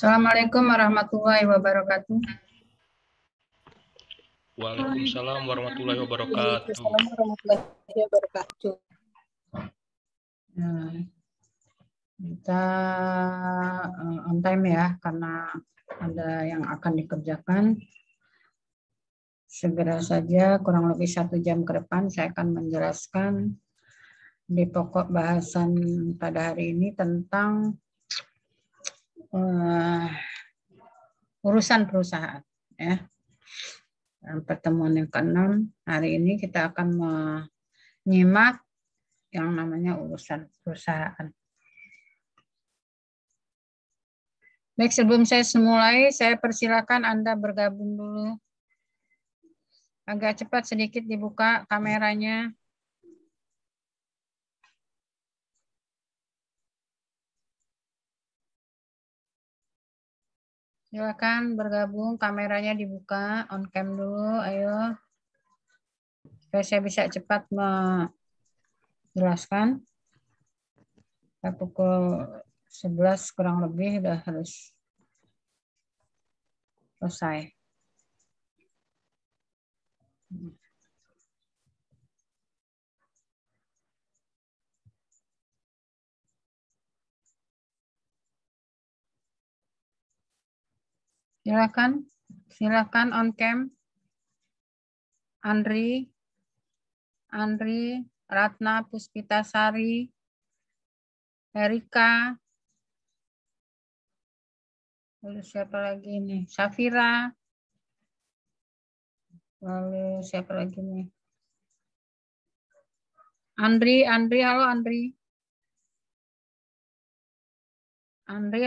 Assalamualaikum warahmatullahi wabarakatuh. Waalaikumsalam warahmatullahi wabarakatuh. Waalaikumsalam warahmatullahi wabarakatuh. Nah, kita on time ya, karena ada yang akan dikerjakan. Segera saja, kurang lebih 1 jam ke depan saya akan menjelaskan di pokok bahasan pada hari ini tentang urusan perusahaan. Ya. Dalam pertemuan yang ke-6 hari ini kita akan menyimak yang namanya urusan perusahaan. Baik, sebelum saya mulai, saya persilakan Anda bergabung dulu. Agak cepat sedikit dibuka kameranya. Silakan bergabung, kameranya dibuka, on cam dulu, ayo. Supaya saya bisa cepat menjelaskan. Pukul 11 kurang lebih sudah harus selesai. Silakan on cam. Andri, Ratna Puspitasari, Erika, lalu siapa lagi nih? Safira, lalu siapa lagi nih? Andri, halo Andri.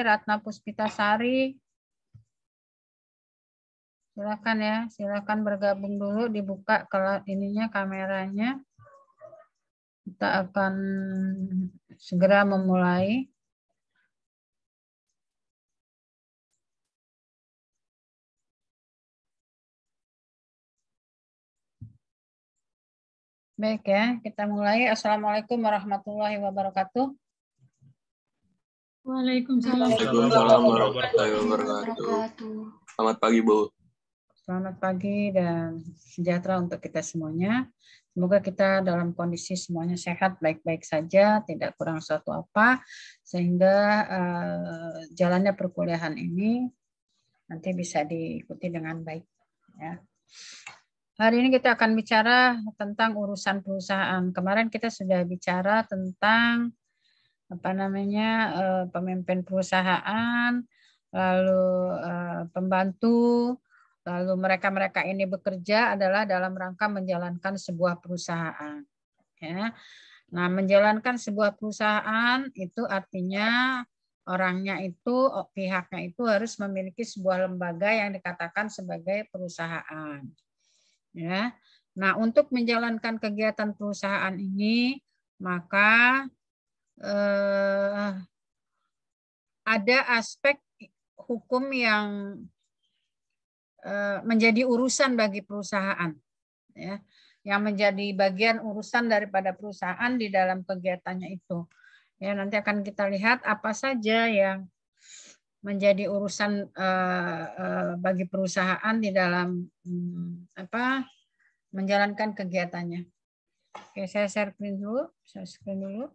Ratna Puspitasari. Silakan ya, silakan bergabung dulu, dibuka kalau ininya kameranya. Kita akan segera memulai. Baik ya, kita mulai. Assalamualaikum warahmatullahi wabarakatuh. Waalaikumsalam warahmatullahi wabarakatuh. Selamat pagi, Bu. Selamat pagi dan sejahtera untuk kita semuanya. Semoga kita dalam kondisi semuanya sehat, baik-baik saja, tidak kurang suatu apa, sehingga jalannya perkuliahan ini nanti bisa diikuti dengan baik. Ya. Hari ini kita akan bicara tentang urusan perusahaan. Kemarin kita sudah bicara tentang pemimpin perusahaan, lalu pembantu. Lalu mereka ini bekerja adalah dalam rangka menjalankan sebuah perusahaan. Ya. Nah, menjalankan sebuah perusahaan itu artinya pihaknya itu harus memiliki sebuah lembaga yang dikatakan sebagai perusahaan. Ya. Nah, untuk menjalankan kegiatan perusahaan ini, maka ada aspek hukum yang menjadi urusan bagi perusahaan, ya, yang menjadi bagian urusan daripada perusahaan di dalam kegiatannya itu. Ya, nanti akan kita lihat apa saja yang menjadi urusan bagi perusahaan di dalam menjalankan kegiatannya. Oke, saya share screen dulu.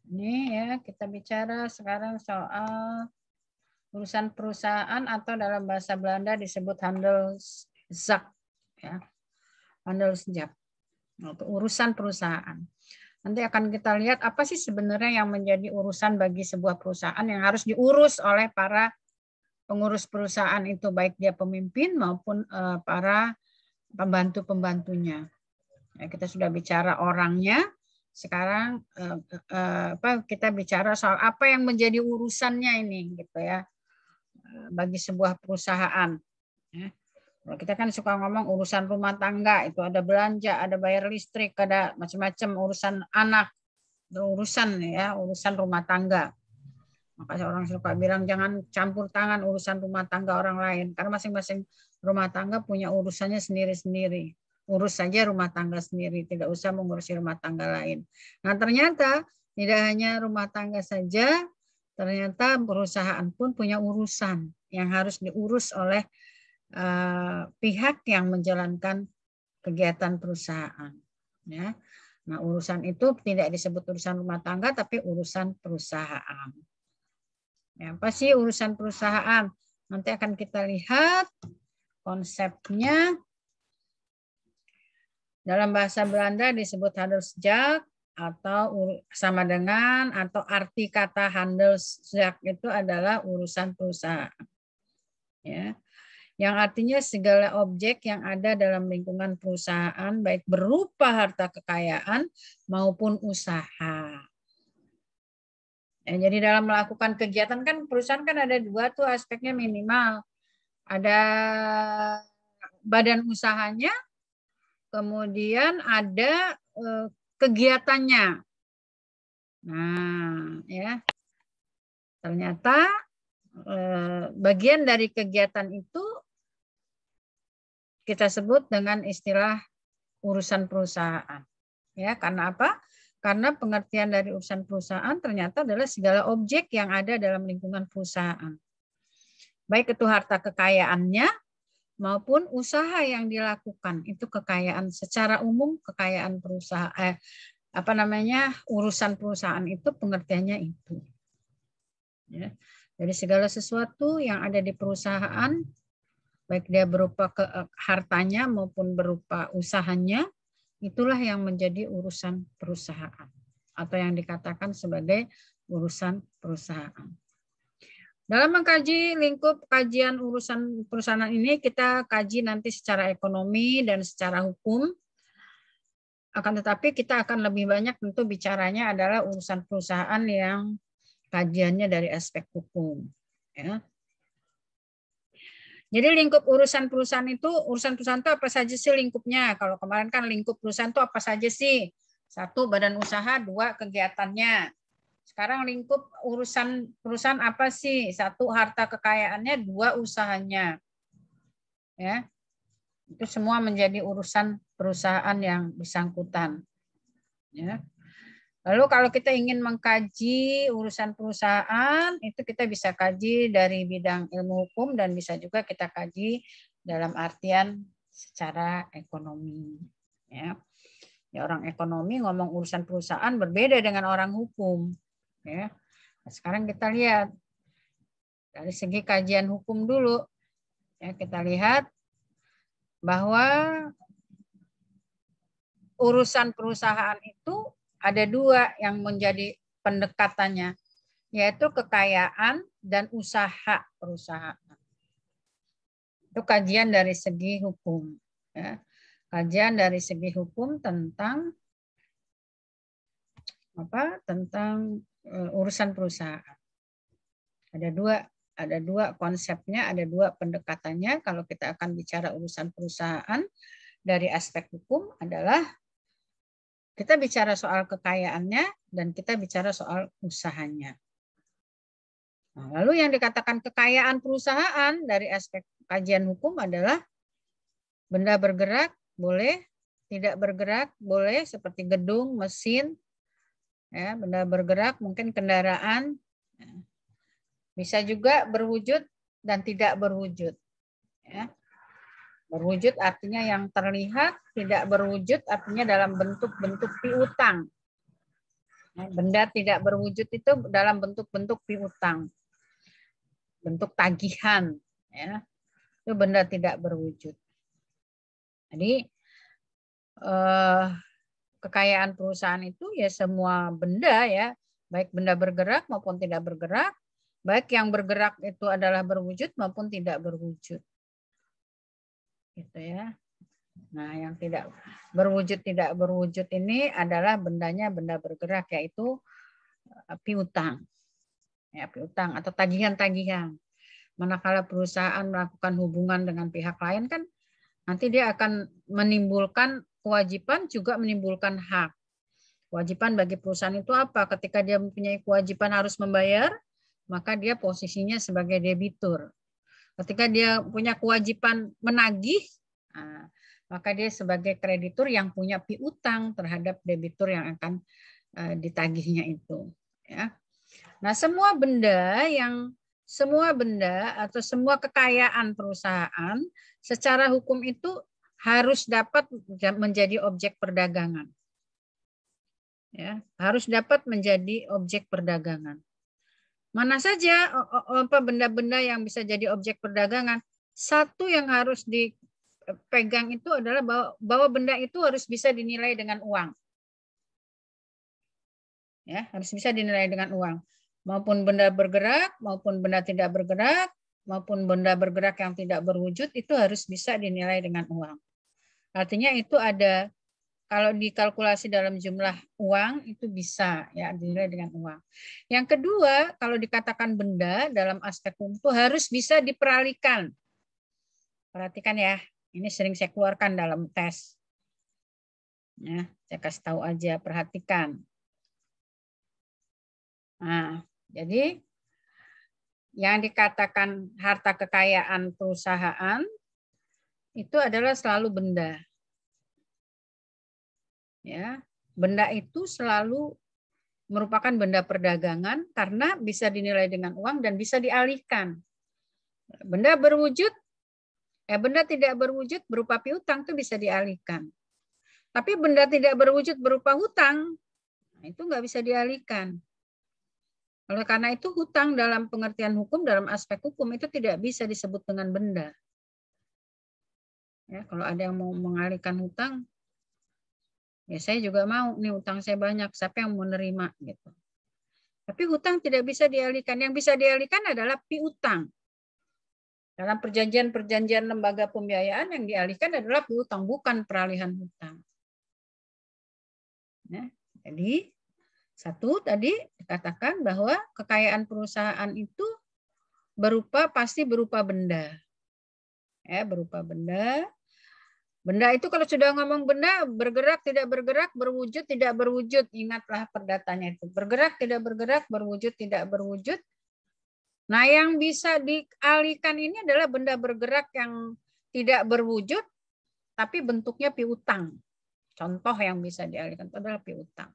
Ini ya, kita bicara sekarang soal urusan perusahaan atau dalam bahasa Belanda disebut handelszaak, ya. Handelszaak. Urusan perusahaan. Nanti akan kita lihat apa sih sebenarnya yang menjadi urusan bagi sebuah perusahaan yang harus diurus oleh para pengurus perusahaan itu, baik dia pemimpin maupun para pembantu-pembantunya. Ya, kita sudah bicara orangnya. Sekarang kita bicara soal apa yang menjadi urusannya ini, gitu ya, bagi sebuah perusahaan. Ya. Kita kan suka ngomong urusan rumah tangga, itu ada belanja, ada bayar listrik, ada macam-macam urusan anak, urusan rumah tangga. Makanya orang suka bilang jangan campur tangan urusan rumah tangga orang lain, karena masing-masing rumah tangga punya urusannya sendiri-sendiri. urus saja rumah tangga sendiri, tidak usah mengurusi rumah tangga lain. Nah, ternyata tidak hanya rumah tangga saja, ternyata perusahaan pun punya urusan yang harus diurus oleh pihak yang menjalankan kegiatan perusahaan. Ya. Nah, urusan itu tidak disebut urusan rumah tangga, tapi urusan perusahaan. Ya, apa sih urusan perusahaan? Nanti akan kita lihat konsepnya. Dalam bahasa Belanda disebut handelszaak atau sama dengan atau arti kata handelszaak itu adalah urusan perusahaan. Ya. Yang artinya segala objek yang ada dalam lingkungan perusahaan baik berupa harta kekayaan maupun usaha. Ya, jadi dalam melakukan kegiatan kan perusahaan kan ada dua tuh aspeknya minimal. Ada badan usahanya, kemudian ada kegiatannya. Nah, ya. Ternyata bagian dari kegiatan itu kita sebut dengan istilah urusan perusahaan. Ya, karena apa? Karena pengertian dari urusan perusahaan ternyata adalah segala objek yang ada dalam lingkungan perusahaan. Baik itu harta kekayaannya maupun usaha yang dilakukan. Itu kekayaan secara umum, kekayaan perusahaan urusan perusahaan itu pengertiannya itu. Ya. Jadi segala sesuatu yang ada di perusahaan baik dia berupa hartanya maupun berupa usahanya, itulah yang menjadi urusan perusahaan atau yang dikatakan sebagai urusan perusahaan. Dalam mengkaji lingkup kajian urusan perusahaan ini, kita kaji nanti secara ekonomi dan secara hukum. Akan tetapi kita akan lebih banyak tentu bicaranya adalah urusan perusahaan yang kajiannya dari aspek hukum. Ya. Jadi lingkup urusan perusahaan itu apa saja sih lingkupnya? Kalau kemarin kan lingkup perusahaan itu apa saja sih? 1, badan usaha, 2, kegiatannya. Sekarang lingkup urusan perusahaan apa sih? 1, harta kekayaannya, 2, usahanya. Ya. Itu semua menjadi urusan perusahaan yang bersangkutan. Ya. Lalu kalau kita ingin mengkaji urusan perusahaan, itu kita bisa kaji dari bidang ilmu hukum dan bisa juga kita kaji dalam artian secara ekonomi. Ya, orang ekonomi ngomong urusan perusahaan berbeda dengan orang hukum. Ya. Nah, sekarang kita lihat dari segi kajian hukum dulu. Ya, kita lihat bahwa urusan perusahaan itu ada 2 yang menjadi pendekatannya, yaitu kekayaan dan usaha perusahaan. Itu kajian dari segi hukum. Ya. Kajian dari segi hukum tentang urusan perusahaan. Ada dua konsepnya, ada 2 pendekatannya. Kalau kita akan bicara urusan perusahaan dari aspek hukum adalah kita bicara soal kekayaannya dan kita bicara soal usahanya. Nah, lalu yang dikatakan kekayaan perusahaan dari aspek kajian hukum adalah benda bergerak boleh, tidak bergerak boleh, seperti gedung, mesin, ya, benda bergerak mungkin kendaraan, bisa juga berwujud dan tidak berwujud. Ya. Berwujud artinya yang terlihat, tidak berwujud artinya dalam bentuk-bentuk piutang. Benda tidak berwujud itu dalam bentuk-bentuk piutang. Bentuk tagihan. Ya. Itu benda tidak berwujud. Jadi kekayaan perusahaan itu ya semua benda ya, baik benda bergerak maupun tidak bergerak, baik yang bergerak itu adalah berwujud maupun tidak berwujud. Gitu ya. Nah, yang tidak berwujud ini adalah bendanya benda bergerak, yaitu piutang. Ya, piutang atau tagihan-tagihan. Manakala perusahaan melakukan hubungan dengan pihak lain kan nanti dia akan menimbulkan kewajiban juga menimbulkan hak. Kewajiban bagi perusahaan itu apa? Ketika dia mempunyai kewajiban harus membayar, maka dia posisinya sebagai debitur. Ketika dia punya kewajiban menagih, Maka dia sebagai kreditur yang punya piutang terhadap debitur yang akan ditagihnya itu. Ya. Nah, semua benda atau semua kekayaan perusahaan secara hukum itu harus dapat menjadi objek perdagangan. Ya, harus dapat menjadi objek perdagangan. Mana saja benda-benda yang bisa jadi objek perdagangan? Satu yang harus dipegang itu adalah bahwa benda itu harus bisa dinilai dengan uang. Ya, harus bisa dinilai dengan uang. Maupun benda bergerak, maupun benda tidak bergerak, maupun benda bergerak yang tidak berwujud, itu harus bisa dinilai dengan uang. Artinya itu ada, kalau dikalkulasi dalam jumlah uang, itu bisa ya dinilai dengan uang. Yang kedua, kalau dikatakan benda dalam aspek hukum itu harus bisa diperalihkan. Perhatikan ya, ini sering saya keluarkan dalam tes. Ya, saya kasih tahu aja, perhatikan. Nah, jadi yang dikatakan harta kekayaan perusahaan itu adalah selalu benda. Ya, benda itu selalu merupakan benda perdagangan karena bisa dinilai dengan uang dan bisa dialihkan. Benda berwujud, benda tidak berwujud berupa piutang itu bisa dialihkan. Tapi benda tidak berwujud berupa hutang, itu nggak bisa dialihkan. Oleh karena itu hutang dalam pengertian hukum, dalam aspek hukum itu tidak bisa disebut dengan benda. Ya, kalau ada yang mau mengalihkan hutang, ya saya juga mau, nih hutang saya banyak, siapa yang mau menerima gitu. Tapi hutang tidak bisa dialihkan. Yang bisa dialihkan adalah piutang. Dalam perjanjian-perjanjian lembaga pembiayaan yang dialihkan adalah piutang, bukan peralihan hutang. Ya, jadi satu tadi dikatakan bahwa kekayaan perusahaan itu pasti berupa benda. Ya, berupa benda. Benda itu kalau sudah ngomong benda, bergerak, tidak bergerak, berwujud, tidak berwujud. Ingatlah perdatanya itu. Bergerak, tidak bergerak, berwujud, tidak berwujud. Nah, yang bisa dialihkan ini adalah benda bergerak yang tidak berwujud, tapi bentuknya piutang. Contoh yang bisa dialihkan itu adalah piutang.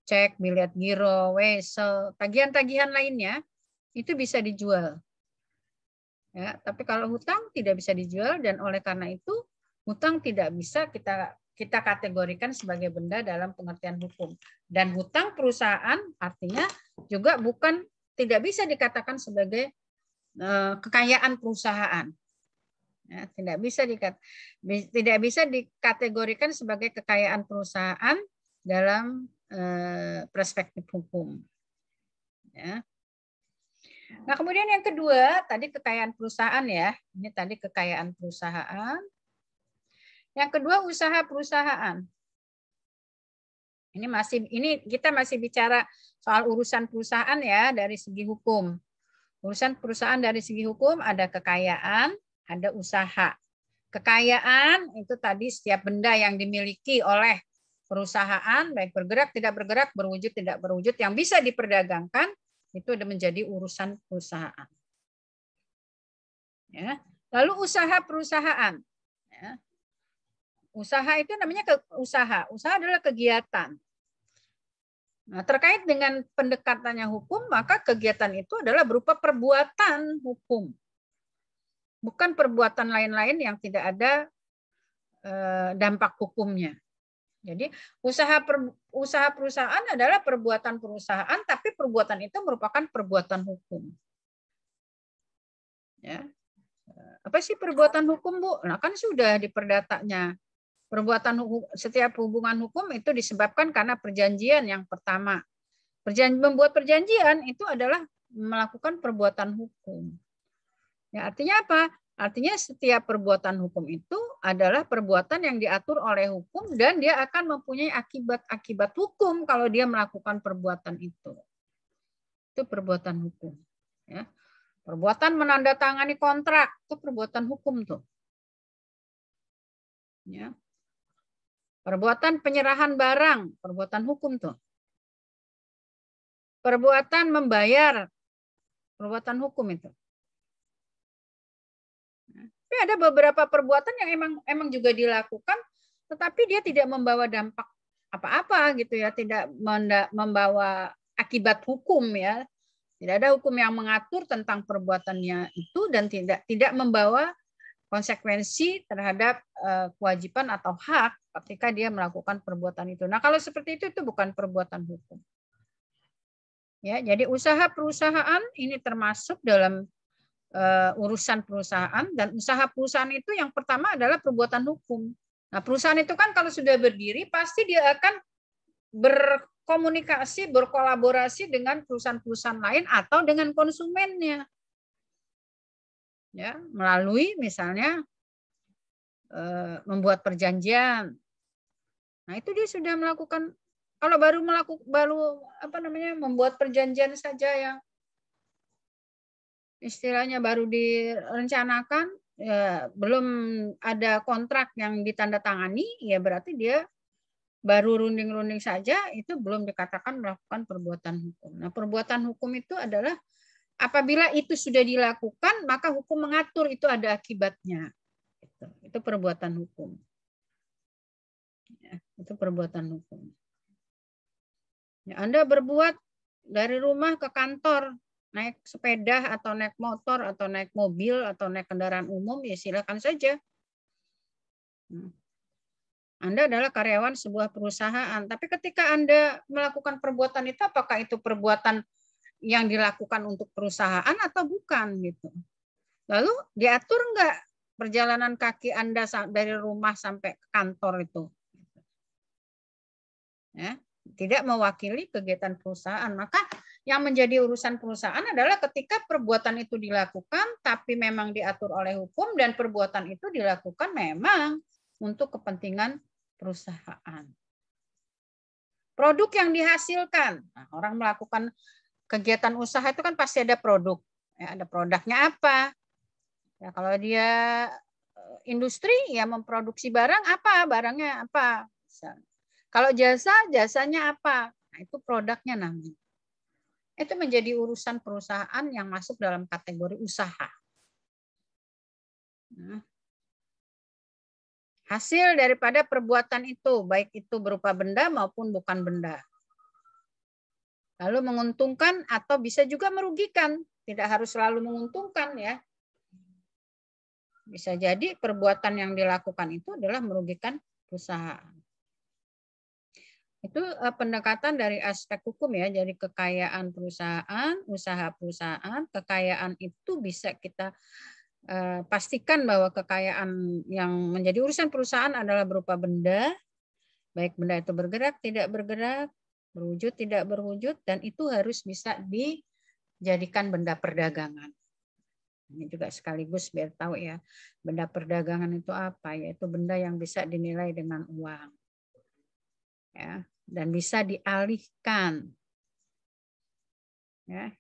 Cek, bilet giro, wesel, tagihan-tagihan lainnya itu bisa dijual. Ya, tapi kalau hutang tidak bisa dijual dan oleh karena itu hutang tidak bisa kita kategorikan sebagai benda dalam pengertian hukum. Dan hutang perusahaan artinya juga tidak bisa dikatakan sebagai kekayaan perusahaan. Ya, tidak bisa dikategorikan sebagai kekayaan perusahaan dalam perspektif hukum. Ya. Nah, kemudian yang kedua, tadi kekayaan perusahaan ya. Ini tadi kekayaan perusahaan. Yang kedua, usaha perusahaan. Ini kita masih bicara soal urusan perusahaan ya dari segi hukum. Urusan perusahaan dari segi hukum ada kekayaan, ada usaha. Kekayaan itu tadi setiap benda yang dimiliki oleh perusahaan, baik bergerak, tidak bergerak, berwujud, tidak berwujud, yang bisa diperdagangkan, itu udah menjadi urusan perusahaan. Ya. Lalu usaha perusahaan. Ya. Usaha itu namanya usaha. Usaha adalah kegiatan. Nah, terkait dengan pendekatannya hukum, maka kegiatan itu adalah berupa perbuatan hukum. Bukan perbuatan lain-lain yang tidak ada dampak hukumnya. Jadi usaha perusahaan adalah perbuatan perusahaan, tapi perbuatan itu merupakan perbuatan hukum. Ya. Apa sih perbuatan hukum, Bu? Nah, kan sudah di perdatanya. Setiap hubungan hukum itu disebabkan karena perjanjian yang pertama. Membuat perjanjian itu adalah melakukan perbuatan hukum. Ya, artinya apa? Artinya setiap perbuatan hukum itu adalah perbuatan yang diatur oleh hukum dan dia akan mempunyai akibat-akibat hukum kalau dia melakukan perbuatan itu. Itu perbuatan hukum. Ya. Perbuatan menandatangani kontrak itu perbuatan hukum tuh. Ya. Perbuatan penyerahan barang, perbuatan hukum tuh. Perbuatan membayar, perbuatan hukum itu. Tapi ada beberapa perbuatan yang emang juga dilakukan, tetapi dia tidak membawa dampak apa-apa gitu ya, tidak membawa akibat hukum ya. Tidak ada hukum yang mengatur tentang perbuatannya itu dan tidak membawa konsekuensi terhadap kewajiban atau hak ketika dia melakukan perbuatan itu. Nah, kalau seperti itu bukan perbuatan hukum. Ya, jadi usaha perusahaan ini termasuk dalam urusan perusahaan, dan usaha perusahaan itu yang pertama adalah perbuatan hukum. Nah, perusahaan itu kan kalau sudah berdiri pasti dia akan berkomunikasi, berkolaborasi dengan perusahaan-perusahaan lain atau dengan konsumennya. Ya, melalui misalnya membuat perjanjian. Nah, itu dia sudah melakukan. Kalau baru membuat perjanjian saja yang istilahnya baru direncanakan, ya, belum ada kontrak yang ditandatangani, ya berarti dia baru runding-runding saja, itu belum dikatakan melakukan perbuatan hukum. Nah, perbuatan hukum itu adalah apabila itu sudah dilakukan, maka hukum mengatur itu ada akibatnya. Itu perbuatan hukum. Ya, itu perbuatan hukum. Ya, Anda berbuat dari rumah ke kantor, naik sepeda atau naik motor atau naik mobil atau naik kendaraan umum, ya silakan saja. Anda adalah karyawan sebuah perusahaan, tapi ketika Anda melakukan perbuatan itu, apakah itu perbuatan yang dilakukan untuk perusahaan atau bukan gitu. Lalu diatur enggak perjalanan kaki Anda dari rumah sampai ke kantor itu? Ya, tidak mewakili kegiatan perusahaan, maka yang menjadi urusan perusahaan adalah ketika perbuatan itu dilakukan, tapi memang diatur oleh hukum, dan perbuatan itu dilakukan memang untuk kepentingan perusahaan. Produk yang dihasilkan, nah, orang melakukan kegiatan usaha itu kan pasti ada produk. Ya, ada produknya apa? Ya, kalau dia industri, ya memproduksi barang apa? Barangnya apa? Kalau jasa, jasanya apa? Nah, itu produknya namanya. Itu menjadi urusan perusahaan yang masuk dalam kategori usaha. Nah, hasil daripada perbuatan itu, baik itu berupa benda maupun bukan benda. Lalu menguntungkan atau bisa juga merugikan. Tidak harus selalu menguntungkan ya. Bisa jadi perbuatan yang dilakukan itu adalah merugikan perusahaan. Itu pendekatan dari aspek hukum ya, jadi kekayaan perusahaan, usaha perusahaan, kekayaan itu bisa kita pastikan bahwa kekayaan yang menjadi urusan perusahaan adalah berupa benda, baik benda itu bergerak, tidak bergerak, berwujud, tidak berwujud, dan itu harus bisa dijadikan benda perdagangan. Ini juga sekaligus biar tahu ya, benda perdagangan itu apa, yaitu benda yang bisa dinilai dengan uang. Ya, dan bisa dialihkan. Ya,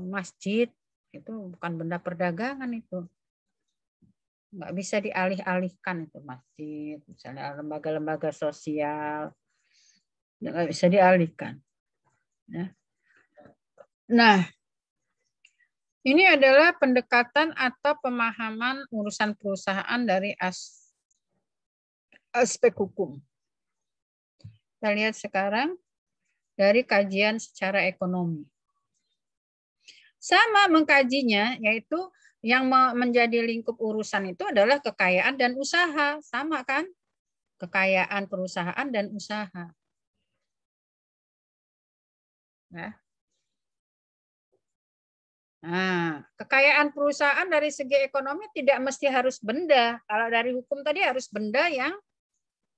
masjid itu bukan benda perdagangan itu. Nggak bisa dialih-alihkan itu masjid, misalnya lembaga-lembaga sosial, nggak bisa dialihkan. Ya. Nah, ini adalah pendekatan atau pemahaman urusan perusahaan dari aspek hukum. Kita lihat sekarang dari kajian secara ekonomi. Sama mengkajinya, yaitu yang menjadi lingkup urusan itu adalah kekayaan dan usaha. Sama kan? Kekayaan perusahaan dan usaha. Nah, kekayaan perusahaan dari segi ekonomi tidak mesti harus benda. Kalau dari hukum tadi harus benda yang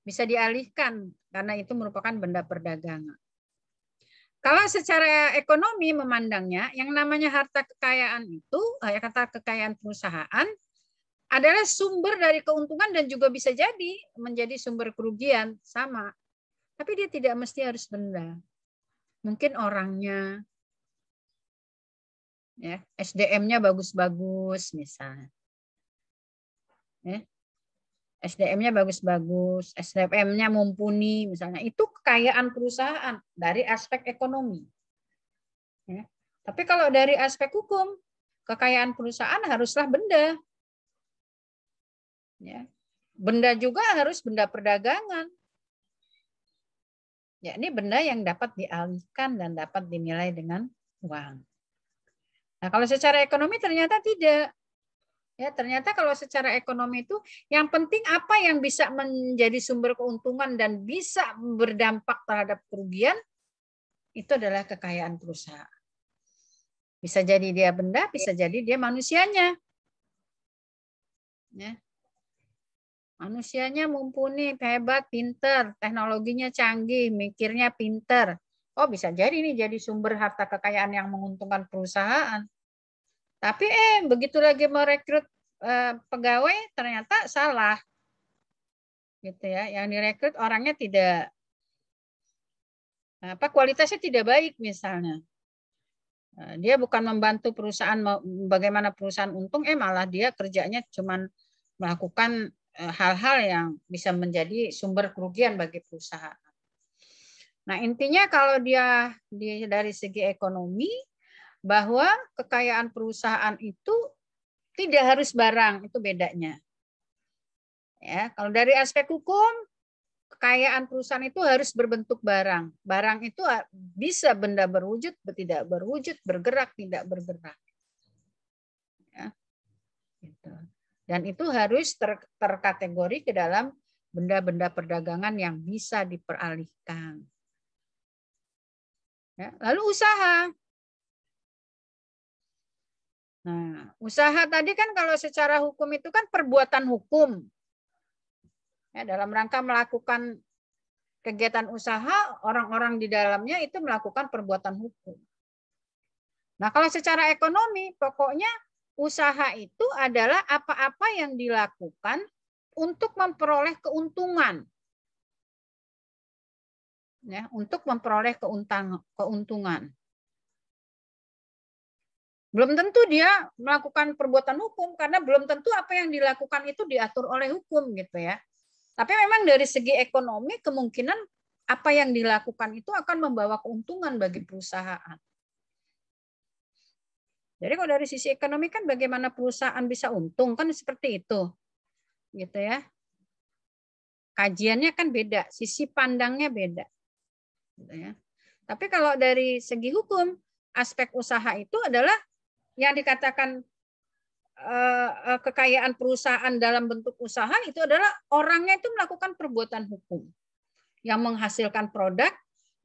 bisa dialihkan, karena itu merupakan benda perdagangan. Kalau secara ekonomi memandangnya, yang namanya harta kekayaan itu, harta kekayaan perusahaan, adalah sumber dari keuntungan dan juga bisa jadi menjadi sumber kerugian, sama. Tapi dia tidak mesti harus benda. Mungkin orangnya, ya, SDM-nya bagus-bagus misalnya. Ya. SDM-nya bagus-bagus, SDM-nya mumpuni misalnya. Itu kekayaan perusahaan dari aspek ekonomi. Ya. Tapi kalau dari aspek hukum, kekayaan perusahaan haruslah benda. Ya. Benda juga harus benda perdagangan. Ya, ini benda yang dapat dialihkan dan dapat dinilai dengan uang. Nah, kalau secara ekonomi ternyata tidak. Ya, ternyata kalau secara ekonomi itu yang penting apa yang bisa menjadi sumber keuntungan dan bisa berdampak terhadap kerugian itu adalah kekayaan perusahaan. Bisa jadi dia benda, bisa jadi dia manusianya. Ya. Manusianya mumpuni, hebat, pinter, teknologinya canggih, mikirnya pinter. Oh, bisa jadi nih jadi sumber harta kekayaan yang menguntungkan perusahaan. Tapi begitu lagi merekrut pegawai ternyata salah. Gitu ya. Yang direkrut orangnya tidak kualitasnya tidak baik misalnya. Dia bukan membantu perusahaan bagaimana perusahaan untung, malah dia kerjanya cuman melakukan hal-hal yang bisa menjadi sumber kerugian bagi perusahaan. Nah, intinya kalau dia dari segi ekonomi, bahwa kekayaan perusahaan itu tidak harus barang, itu bedanya. Ya, kalau dari aspek hukum, kekayaan perusahaan itu harus berbentuk barang. Barang itu bisa benda berwujud, tidak berwujud, bergerak, tidak bergerak. Ya, gitu. Dan itu harus terkategori ke dalam benda-benda perdagangan yang bisa diperalihkan. Ya, lalu usaha. Nah, usaha tadi kan kalau secara hukum itu kan perbuatan hukum. Ya, dalam rangka melakukan kegiatan usaha, orang-orang di dalamnya itu melakukan perbuatan hukum. Nah, kalau secara ekonomi, pokoknya usaha itu adalah apa-apa yang dilakukan untuk memperoleh keuntungan. Ya, untuk memperoleh keuntungan. Belum tentu dia melakukan perbuatan hukum, karena belum tentu apa yang dilakukan itu diatur oleh hukum gitu ya. Tapi memang dari segi ekonomi kemungkinan apa yang dilakukan itu akan membawa keuntungan bagi perusahaan. Jadi kalau dari sisi ekonomi kan bagaimana perusahaan bisa untung kan seperti itu. Gitu ya. Kajiannya kan beda, sisi pandangnya beda. Gitu ya. Tapi kalau dari segi hukum, aspek usaha itu adalah yang dikatakan kekayaan perusahaan dalam bentuk usaha itu adalah orangnya itu melakukan perbuatan hukum yang menghasilkan produk,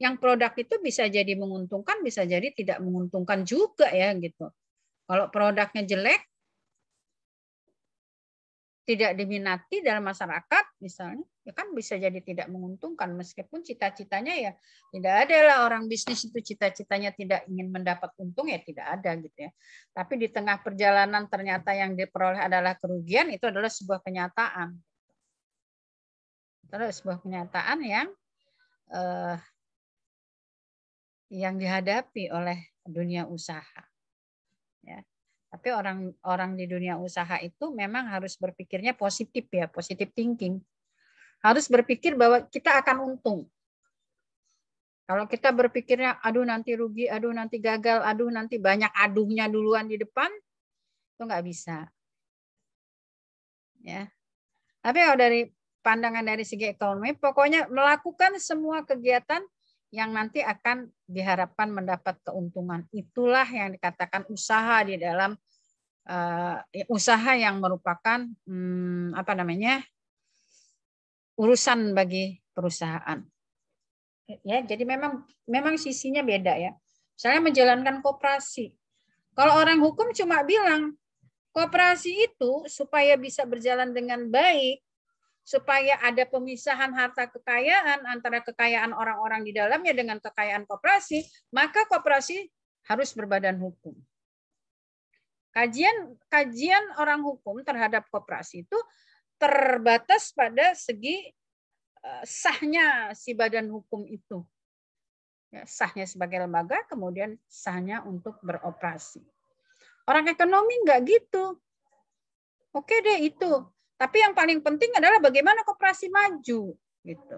yang produk itu bisa jadi menguntungkan, bisa jadi tidak menguntungkan juga ya gitu. Kalau produknya jelek, tidak diminati dalam masyarakat misalnya, ya kan bisa jadi tidak menguntungkan meskipun cita-citanya ya tidak ada lah orang bisnis itu cita-citanya tidak ingin mendapat untung ya tidak ada gitu ya. Tapi di tengah perjalanan ternyata yang diperoleh adalah kerugian, itu adalah sebuah kenyataan. Itu adalah sebuah kenyataan yang dihadapi oleh dunia usaha. Ya. Tapi orang di dunia usaha itu memang harus berpikirnya positif ya, positive thinking. Harus berpikir bahwa kita akan untung. Kalau kita berpikirnya, aduh nanti rugi, aduh nanti gagal, aduh nanti banyak aduhnya duluan di depan, itu nggak bisa. Ya. Tapi kalau dari pandangan dari segi ekonomi, pokoknya melakukan semua kegiatan yang nanti akan diharapkan mendapat keuntungan. Itulah yang dikatakan usaha di dalam usaha yang merupakan urusan bagi perusahaan. Ya, jadi memang sisinya beda ya. Misalnya menjalankan koperasi. Kalau orang hukum cuma bilang koperasi itu supaya bisa berjalan dengan baik, supaya ada pemisahan harta kekayaan antara kekayaan orang-orang di dalamnya dengan kekayaan koperasi, maka koperasi harus berbadan hukum. Kajian orang hukum terhadap koperasi itu terbatas pada segi sahnya si badan hukum itu. Ya, sahnya sebagai lembaga, kemudian sahnya untuk beroperasi. Orang ekonomi enggak gitu. Oke deh itu. Tapi yang paling penting adalah bagaimana koperasi maju gitu.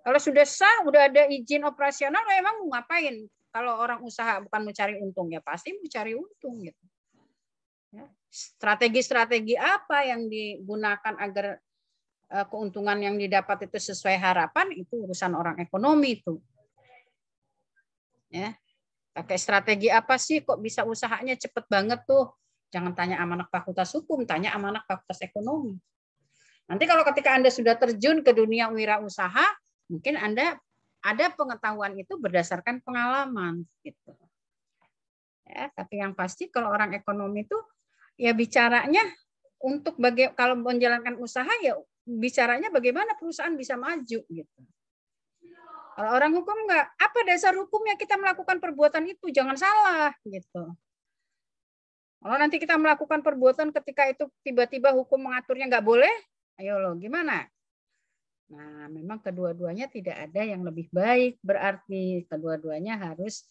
Kalau sudah sah, udah ada izin operasional, emang mau ngapain? Kalau orang usaha bukan mencari untung ya pasti mencari untung gitu. Ya. Strategi-strategi apa yang digunakan agar keuntungan yang didapat itu sesuai harapan, itu urusan orang ekonomi itu. Ya. Pakai strategi apa sih kok bisa usahanya cepet banget tuh? Jangan tanya sama anak fakultas hukum, tanya sama anak fakultas ekonomi. Nanti kalau ketika Anda sudah terjun ke dunia wirausaha, mungkin Anda ada pengetahuan itu berdasarkan pengalaman gitu. Ya, tapi yang pasti kalau orang ekonomi itu ya bicaranya untuk kalau menjalankan usaha ya bicaranya bagaimana perusahaan bisa maju gitu. Kalau orang hukum enggak, apa dasar hukumnya kita melakukan perbuatan itu? Jangan salah gitu. Kalau nanti kita melakukan perbuatan ketika itu tiba-tiba hukum mengaturnya nggak boleh, ayo loh gimana? Nah, memang kedua-duanya tidak ada yang lebih baik, berarti kedua-duanya harus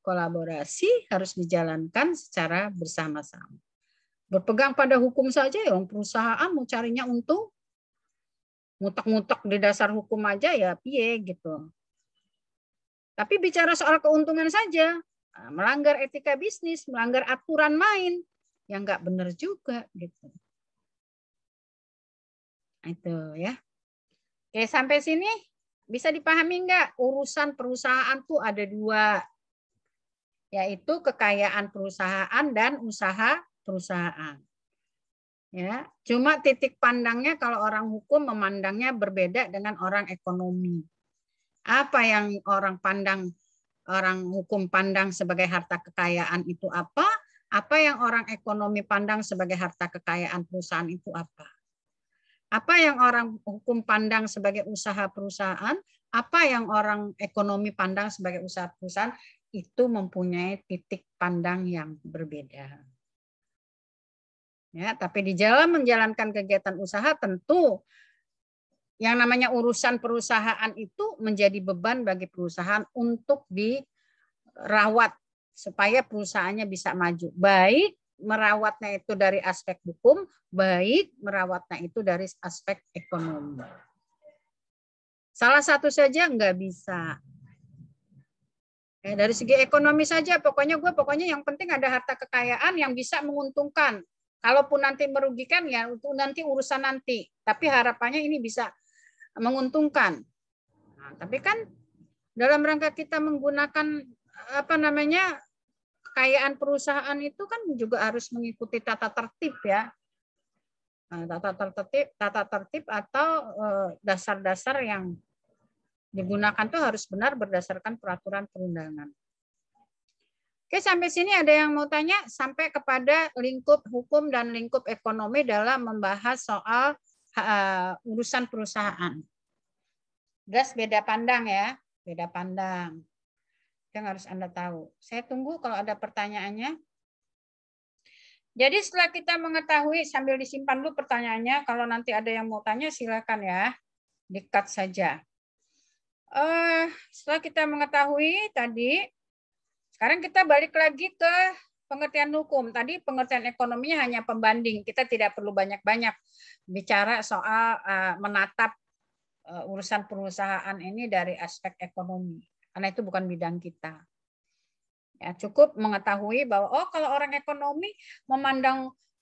kolaborasi, harus dijalankan secara bersama-sama. Berpegang pada hukum saja ya, perusahaan mau carinya untung, ngutek-ngutek di dasar hukum aja ya piye gitu. Tapi bicara soal keuntungan saja, melanggar etika bisnis, melanggar aturan main, yang nggak benar juga gitu. Itu ya. Oke, sampai sini bisa dipahami nggak? Urusan perusahaan tuh ada dua, yaitu kekayaan perusahaan dan usaha perusahaan. Ya, cuma titik pandangnya kalau orang hukum memandangnya berbeda dengan orang ekonomi. Apa yang orang hukum pandang sebagai harta kekayaan itu apa? Apa yang orang ekonomi pandang sebagai harta kekayaan perusahaan itu apa? Apa yang orang hukum pandang sebagai usaha perusahaan? Apa yang orang ekonomi pandang sebagai usaha perusahaan? Itu mempunyai titik pandang yang berbeda. Ya, tapi di dalam menjalankan kegiatan usaha tentu yang namanya urusan perusahaan itu menjadi beban bagi perusahaan untuk dirawat supaya perusahaannya bisa maju. Baik merawatnya itu dari aspek hukum, baik merawatnya itu dari aspek ekonomi. Salah satu saja nggak bisa. Dari segi ekonomi saja, pokoknya yang penting ada harta kekayaan yang bisa menguntungkan. Kalaupun nanti merugikan ya untuk nanti urusan nanti. Tapi harapannya ini bisa menguntungkan. Nah, tapi kan dalam rangka kita menggunakan kekayaan perusahaan itu kan juga harus mengikuti tata tertib ya. Nah, tata tertib atau dasar-dasar yang digunakan tuh harus benar berdasarkan peraturan perundangan. Oke, sampai sini ada yang mau tanya sampai kepada lingkup hukum dan lingkup ekonomi dalam membahas soal urusan perusahaan. Jelas beda pandang ya, beda pandang. Yang harus Anda tahu. Saya tunggu kalau ada pertanyaannya. Jadi setelah kita mengetahui, sambil disimpan dulu pertanyaannya, kalau nanti ada yang mau tanya silakan ya, di-cut saja. Setelah kita mengetahui tadi, sekarang kita balik lagi ke pengertian hukum. Tadi pengertian ekonominya hanya pembanding. Kita tidak perlu banyak-banyak bicara soal menatap urusan perusahaan ini dari aspek ekonomi. Karena itu bukan bidang kita. Ya, cukup mengetahui bahwa kalau orang ekonomi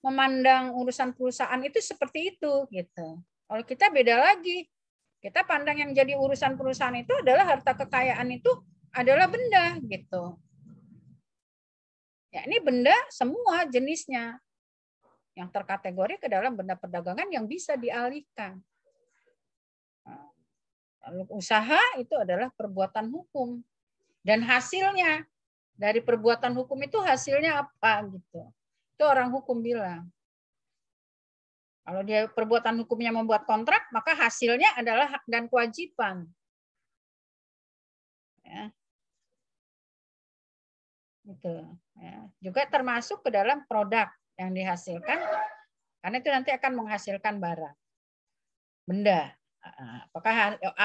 memandang urusan perusahaan itu seperti itu gitu. Kalau kita beda lagi. Kita pandang yang jadi urusan perusahaan itu adalah harta kekayaan itu adalah benda gitu. Ya, ini benda semua jenisnya yang terkategori ke dalam benda perdagangan yang bisa dialihkan. Lalu usaha itu adalah perbuatan hukum dan hasilnya dari perbuatan hukum itu hasilnya apa gitu. Itu orang hukum bilang. Kalau dia perbuatan hukumnya membuat kontrak, maka hasilnya adalah hak dan kewajiban. Ya. Gitu. Ya. Juga termasuk ke dalam produk yang dihasilkan, karena itu nanti akan menghasilkan barang, benda.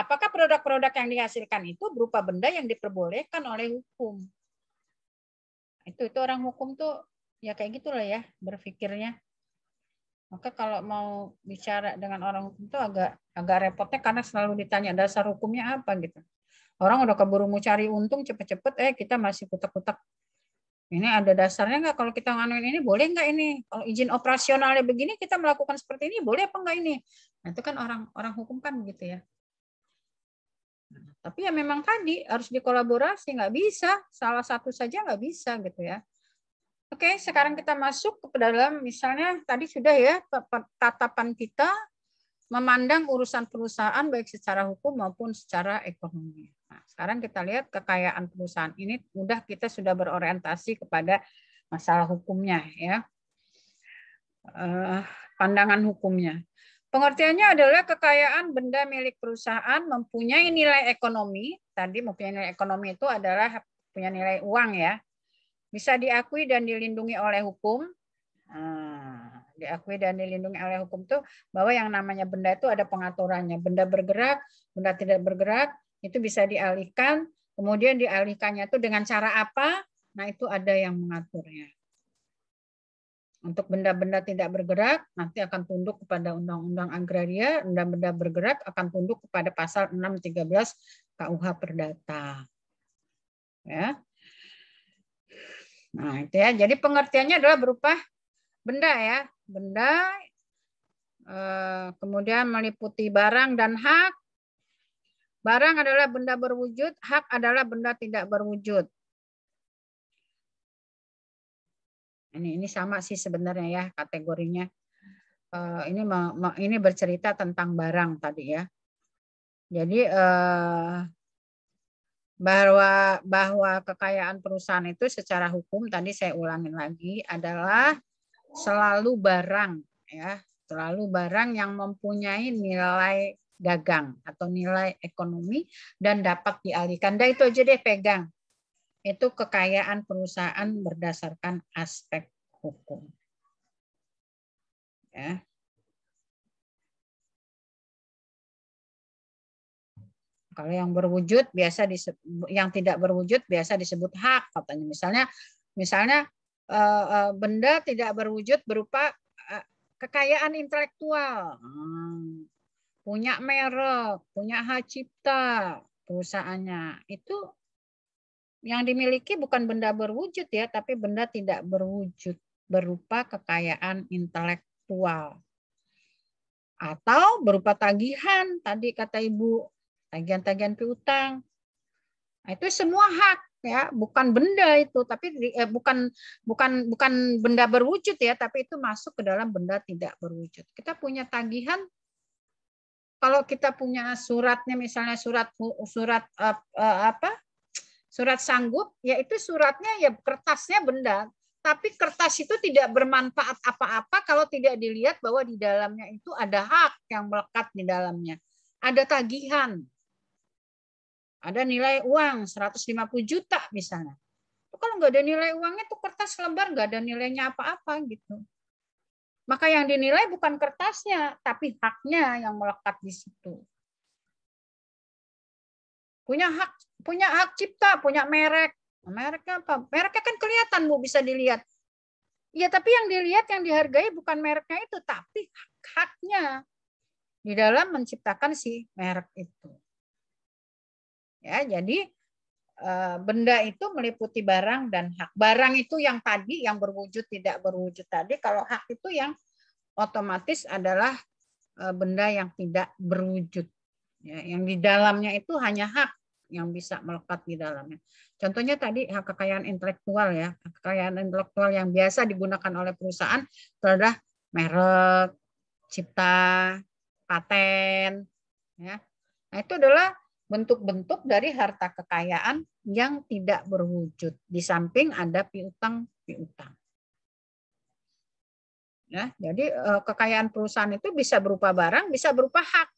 Apakah produk-produk yang dihasilkan itu berupa benda yang diperbolehkan oleh hukum? Itu orang hukum tuh ya kayak gitulah ya berpikirnya. Maka kalau mau bicara dengan orang hukum tuh agak repotnya karena selalu ditanya dasar hukumnya apa gitu. Orang udah keburu mau cari untung cepet-cepet, kita masih kutek-kutek Ini ada dasarnya nggak kalau kita nganuin ini, boleh nggak ini? Kalau izin operasionalnya begini, kita melakukan seperti ini, boleh apa nggak ini? Nah, itu kan orang hukum kan begitu ya. Nah, tapi ya memang tadi harus dikolaborasi, nggak bisa. Salah satu saja nggak bisa gitu ya. Oke, sekarang kita masuk ke dalam, misalnya tadi sudah ya, tatapan kita memandang urusan perusahaan baik secara hukum maupun secara ekonomi. Nah, sekarang kita lihat kekayaan perusahaan ini mudah kita sudah berorientasi kepada masalah hukumnya ya. Pandangan hukumnya. Pengertiannya adalah kekayaan benda milik perusahaan mempunyai nilai ekonomi. Tadi mempunyai nilai ekonomi itu adalah punya nilai uang ya. Bisa diakui dan dilindungi oleh hukum. Diakui dan dilindungi oleh hukum itu bahwa yang namanya benda itu ada pengaturannya. Benda bergerak, benda tidak bergerak, itu bisa dialihkan. Kemudian dialihkannya itu dengan cara apa? Nah, itu ada yang mengaturnya. Untuk benda-benda tidak bergerak, nanti akan tunduk kepada Undang-Undang Agraria. Benda-benda bergerak akan tunduk kepada pasal 613 KUH Perdata. Ya. Nah, itu ya. Jadi pengertiannya adalah berupa benda ya. Benda, kemudian meliputi barang dan hak. Barang adalah benda berwujud, hak adalah benda tidak berwujud. Ini sama sih sebenarnya ya kategorinya. Ini bercerita tentang barang tadi ya. Jadi bahwa kekayaan perusahaan itu secara hukum tadi saya ulangin lagi adalah selalu barang ya, selalu barang yang mempunyai nilai dagang atau nilai ekonomi dan dapat dialihkan. Dah itu aja deh pegang. Itu kekayaan perusahaan berdasarkan aspek hukum. Ya. Kalau yang berwujud biasa yang tidak berwujud biasa disebut hak katanya. Misalnya benda tidak berwujud berupa kekayaan intelektual. Punya merek, punya hak cipta perusahaannya. Itu yang dimiliki bukan benda berwujud ya, tapi benda tidak berwujud berupa kekayaan intelektual. Atau berupa tagihan, tadi kata Ibu, tagihan-tagihan piutang. Nah, itu semua hak ya, bukan benda itu, tapi bukan benda berwujud ya, tapi itu masuk ke dalam benda tidak berwujud. Kita punya tagihan, kalau kita punya suratnya misalnya surat sanggup, yaitu suratnya ya kertasnya benda, tapi kertas itu tidak bermanfaat apa-apa kalau tidak dilihat bahwa di dalamnya itu ada hak yang melekat di dalamnya. Ada tagihan. Ada nilai uang 150 juta misalnya. Kalau nggak ada nilai uangnya tuh kertas lembar nggak ada nilainya apa-apa gitu. Maka yang dinilai bukan kertasnya, tapi haknya yang melekat di situ. Punya hak cipta, punya merek. Mereknya apa? Mereknya kan kelihatan, Bu, bisa dilihat. Ya, tapi yang dilihat, yang dihargai bukan mereknya itu, tapi haknya di dalam menciptakan si merek itu. Ya, jadi benda itu meliputi barang dan hak. Barang itu yang tadi, yang berwujud tidak berwujud tadi. Kalau hak itu yang otomatis adalah benda yang tidak berwujud. Ya, yang di dalamnya itu hanya hak yang bisa melekat di dalamnya. Contohnya tadi hak kekayaan intelektual ya. Kekayaan intelektual yang biasa digunakan oleh perusahaan itu adalah merek, cipta, paten. Ya. Nah, itu adalah bentuk-bentuk dari harta kekayaan yang tidak berwujud. Di samping ada piutang. Ya, jadi kekayaan perusahaan itu bisa berupa barang, bisa berupa hak.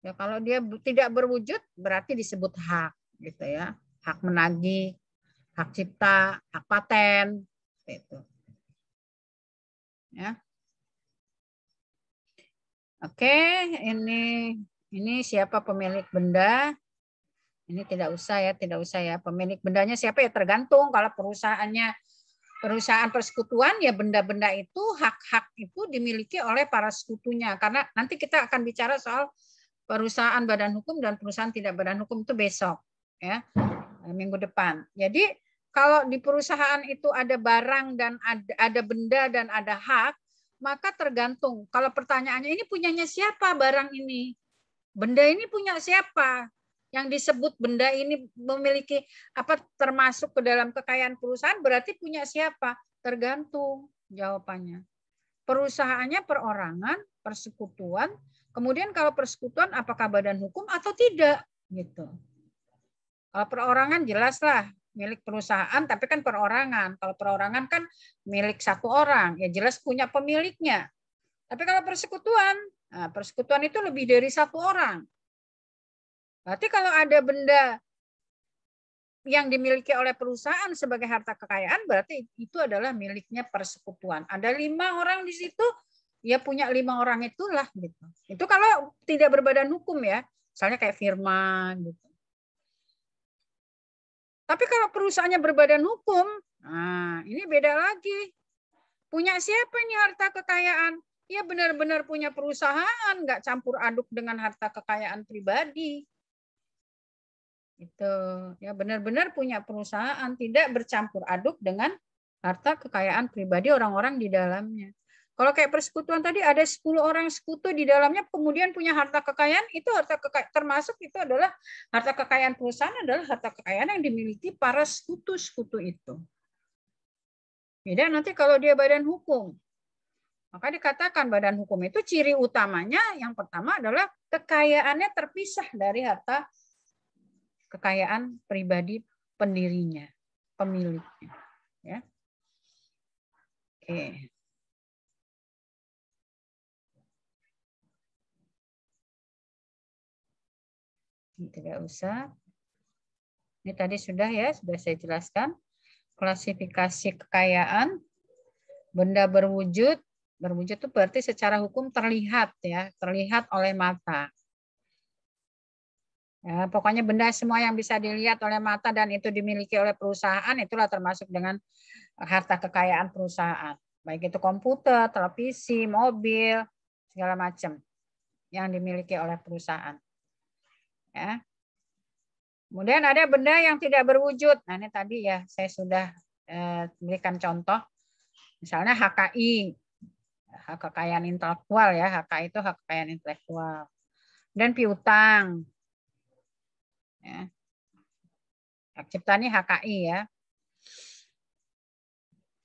Ya, kalau dia tidak berwujud berarti disebut hak, gitu ya. Hak menagih, hak cipta, hak paten, itu. Ya. Oke, ini siapa pemilik benda? Ini tidak usah ya. Pemilik bendanya siapa ya tergantung. Kalau perusahaan persekutuan ya benda-benda itu hak-hak itu dimiliki oleh para sekutunya. Karena nanti kita akan bicara soal perusahaan badan hukum dan perusahaan tidak badan hukum itu besok ya, minggu depan. Jadi kalau di perusahaan itu ada barang dan ada benda dan ada hak, maka tergantung. Kalau pertanyaannya ini punyanya siapa barang ini? Benda ini punya siapa? Yang disebut benda ini memiliki apa termasuk ke dalam kekayaan perusahaan berarti punya siapa? Tergantung jawabannya. Perusahaannya perorangan, persekutuan, kemudian kalau persekutuan apakah badan hukum atau tidak gitu. Kalau perorangan jelaslah milik perusahaan, tapi kan perorangan. Kalau perorangan kan milik satu orang, ya jelas punya pemiliknya. Tapi kalau persekutuan, nah persekutuan itu lebih dari satu orang. Berarti kalau ada benda yang dimiliki oleh perusahaan sebagai harta kekayaan, berarti itu adalah miliknya persekutuan. Ada 5 orang di situ, ya punya 5 orang itulah gitu. Itu kalau tidak berbadan hukum ya, misalnya kayak firma gitu. Tapi kalau perusahaannya berbadan hukum, nah ini beda lagi. Punya siapa ini harta kekayaan? Ya benar-benar punya perusahaan, nggak campur aduk dengan harta kekayaan pribadi. Itu ya benar-benar punya perusahaan, tidak bercampur aduk dengan harta kekayaan pribadi orang-orang di dalamnya. Kalau kayak persekutuan tadi ada 10 orang sekutu di dalamnya kemudian punya harta kekayaan, itu harta kekayaan termasuk itu adalah harta kekayaan perusahaan adalah harta kekayaan yang dimiliki para sekutu-sekutu itu. Beda nanti kalau dia badan hukum. Maka dikatakan badan hukum itu ciri utamanya yang pertama adalah kekayaannya terpisah dari harta kekayaan pribadi pendirinya, pemiliknya. Ya. Oke. Tidak usah. Ini tadi sudah ya, sudah saya jelaskan. Klasifikasi kekayaan, benda berwujud. Berwujud itu berarti secara hukum terlihat ya, terlihat oleh mata. Ya, pokoknya benda semua yang bisa dilihat oleh mata dan itu dimiliki oleh perusahaan, itulah termasuk dengan harta kekayaan perusahaan. Baik itu komputer, televisi, mobil, segala macam yang dimiliki oleh perusahaan. Ya. Kemudian ada benda yang tidak berwujud. Nah ini tadi ya saya sudah berikan contoh. Misalnya HKI, hak kekayaan intelektual ya. HKI itu hak kekayaan intelektual. Dan piutang. Ya. Hak cipta ini HKI ya.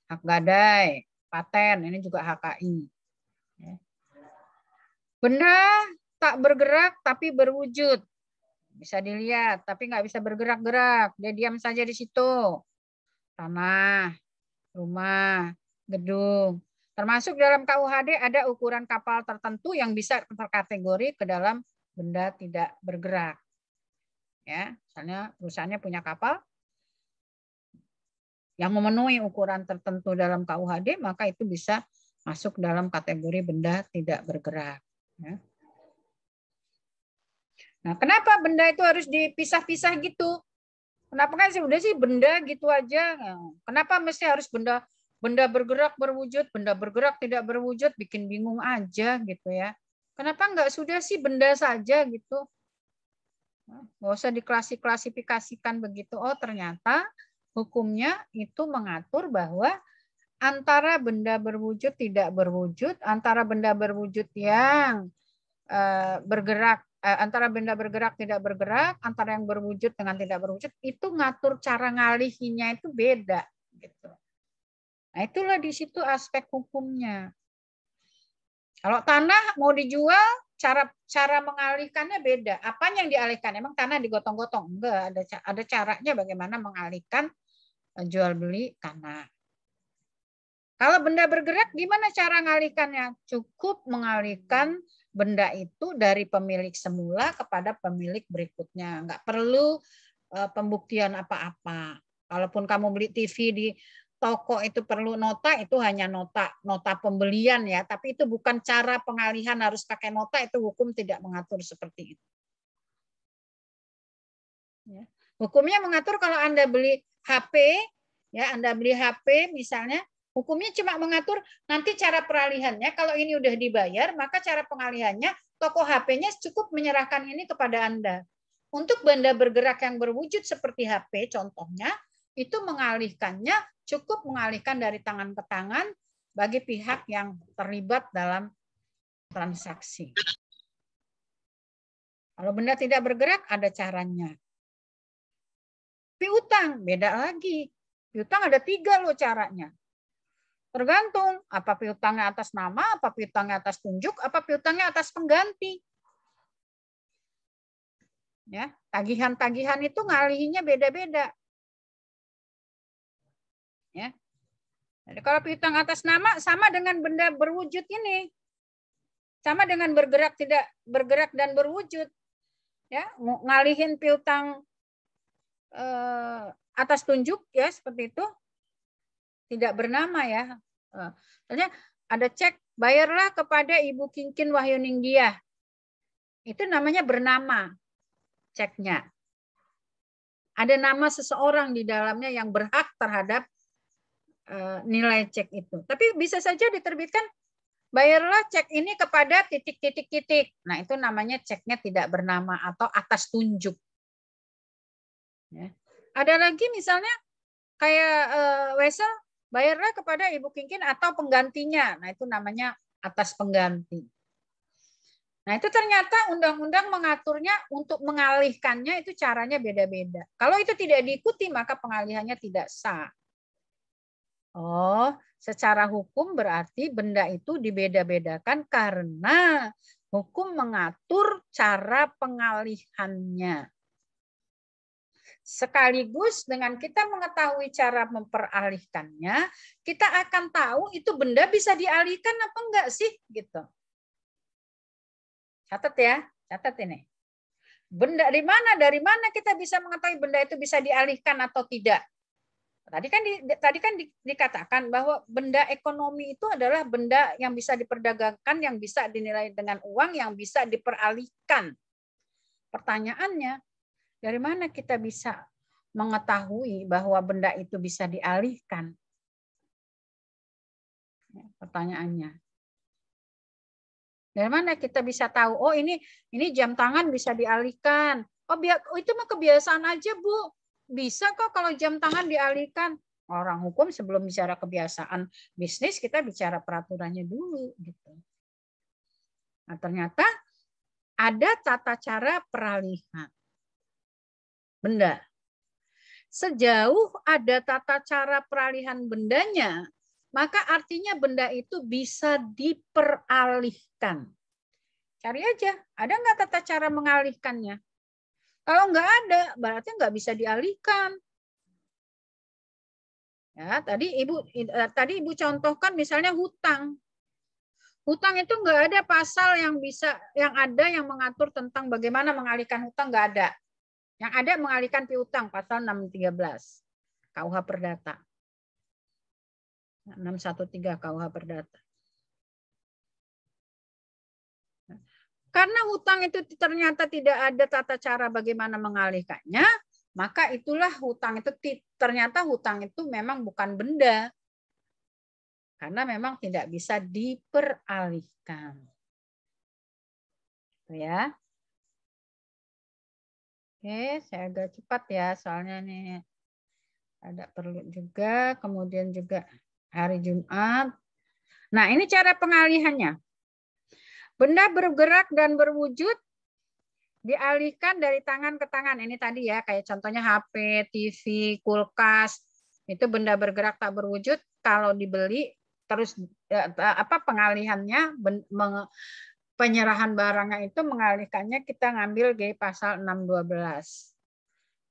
Hak gadai, paten, ini juga HKI. Ya. Benda tak bergerak tapi berwujud. Bisa dilihat, tapi nggak bisa bergerak-gerak. Dia diam saja di situ. Tanah, rumah, gedung. Termasuk dalam KUHD ada ukuran kapal tertentu yang bisa terkategori ke dalam benda tidak bergerak. Ya, misalnya perusahaannya punya kapal yang memenuhi ukuran tertentu dalam KUHD, maka itu bisa masuk dalam kategori benda tidak bergerak. Ya. Nah, kenapa benda itu harus dipisah-pisah gitu? Kenapa kan sih udah sih benda gitu aja? Kenapa mesti harus benda bergerak berwujud, benda bergerak tidak berwujud, bikin bingung aja gitu ya? Kenapa nggak sudah sih benda saja gitu? Nggak usah diklasifikasikan begitu. Oh ternyata hukumnya itu mengatur bahwa antara benda berwujud tidak berwujud, antara benda berwujud yang bergerak, antara benda bergerak tidak bergerak, antara yang berwujud dengan tidak berwujud, itu ngatur cara ngalihinya itu beda gitu. Nah, itulah di situ aspek hukumnya. Kalau tanah mau dijual, cara mengalihkannya beda. Apa yang dialihkan? Emang tanah digotong-gotong? Enggak, ada caranya bagaimana mengalihkan jual beli tanah. Kalau benda bergerak, gimana cara mengalihkannya? Cukup mengalihkan benda itu dari pemilik semula kepada pemilik berikutnya. Nggak perlu pembuktian apa-apa. Kalaupun kamu beli TV di toko itu perlu nota, itu hanya nota pembelian ya. Tapi itu bukan cara pengalihan harus pakai nota, itu hukum tidak mengatur seperti itu. Ya. Hukumnya mengatur kalau Anda beli HP, ya Anda beli HP misalnya, hukumnya cuma mengatur nanti cara peralihannya. Kalau ini udah dibayar, maka cara pengalihannya toko HP-nya cukup menyerahkan ini kepada Anda. Untuk benda bergerak yang berwujud seperti HP, contohnya, itu mengalihkannya cukup mengalihkan dari tangan ke tangan bagi pihak yang terlibat dalam transaksi. Kalau benda tidak bergerak, ada caranya. Piutang, beda lagi. Piutang ada 3 loh caranya. Tergantung, apa piutangnya atas nama, apa piutangnya atas tunjuk, apa piutangnya atas pengganti. Ya, tagihan-tagihan itu ngalihinnya beda-beda. Ya. Jadi kalau piutang atas nama sama dengan benda berwujud ini. Sama dengan bergerak tidak bergerak dan berwujud. Ya, ngalihin piutang atas tunjuk ya seperti itu. Tidak bernama ya. Misalnya ada cek bayarlah kepada Ibu Kinkin Wahyuninggiah. Itu namanya bernama ceknya. Ada nama seseorang di dalamnya yang berhak terhadap nilai cek itu. Tapi bisa saja diterbitkan bayarlah cek ini kepada titik-titik-titik. Nah, itu namanya ceknya tidak bernama atau atas tunjuk. Ya. Ada lagi misalnya kayak Wesel, bayarlah kepada Ibu Kinkin atau penggantinya. Nah, itu namanya atas pengganti. Nah, itu ternyata undang-undang mengaturnya untuk mengalihkannya itu caranya beda-beda. Kalau itu tidak diikuti, maka pengalihannya tidak sah. Oh, secara hukum berarti benda itu dibeda-bedakan karena hukum mengatur cara pengalihannya. Sekaligus dengan kita mengetahui cara memperalihkannya, kita akan tahu itu benda bisa dialihkan apa enggak sih, gitu. Catat ya, catat ini. Benda dari mana kita bisa mengetahui benda itu bisa dialihkan atau tidak? Tadi kan dikatakan bahwa benda ekonomi itu adalah benda yang bisa diperdagangkan, yang bisa dinilai dengan uang, yang bisa diperalihkan. Pertanyaannya, dari mana kita bisa mengetahui bahwa benda itu bisa dialihkan? Pertanyaannya. Dari mana kita bisa tahu? Oh, ini jam tangan bisa dialihkan. Oh, itu mah kebiasaan aja, Bu. Bisa kok kalau jam tangan dialihkan. Orang hukum sebelum bicara kebiasaan bisnis, kita bicara peraturannya dulu. Gitu. Nah, ternyata ada tata cara peralihan benda. Sejauh ada tata cara peralihan bendanya, maka artinya benda itu bisa diperalihkan. Cari aja, ada nggak tata cara mengalihkannya? Kalau nggak ada, berarti nggak bisa dialihkan. Ya, tadi ibu contohkan misalnya hutang. Hutang itu nggak ada pasal yang ada yang mengatur tentang bagaimana mengalihkan hutang, nggak ada. Yang ada mengalihkan piutang pasal 613 KUH Perdata. 613 KUH Perdata. Karena hutang itu ternyata tidak ada tata cara bagaimana mengalihkannya, maka itulah hutang itu ternyata hutang itu memang bukan benda. Karena memang tidak bisa diperalihkan. Ya. Oke, saya agak cepat ya soalnya nih ada perlu juga, kemudian juga hari Jumat. Nah, ini cara pengalihannya. Benda bergerak dan berwujud dialihkan dari tangan ke tangan. Ini tadi ya, kayak contohnya HP, TV, kulkas. Itu benda bergerak tak berwujud kalau dibeli terus pengalihannya penyerahan barangnya itu mengalihkannya kita ngambil di pasal 612.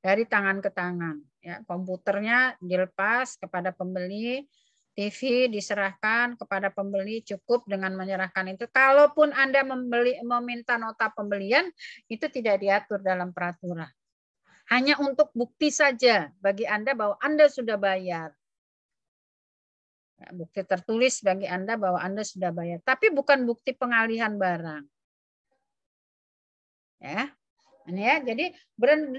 Dari tangan ke tangan, ya. Komputernya dilepas kepada pembeli, TV diserahkan kepada pembeli, cukup dengan menyerahkan itu. Kalaupun Anda meminta nota pembelian, itu tidak diatur dalam peraturan. Hanya untuk bukti saja bagi Anda bahwa Anda sudah bayar. Bukti tertulis bagi Anda bahwa Anda sudah bayar. Tapi bukan bukti pengalihan barang. Ya, ini ya. Jadi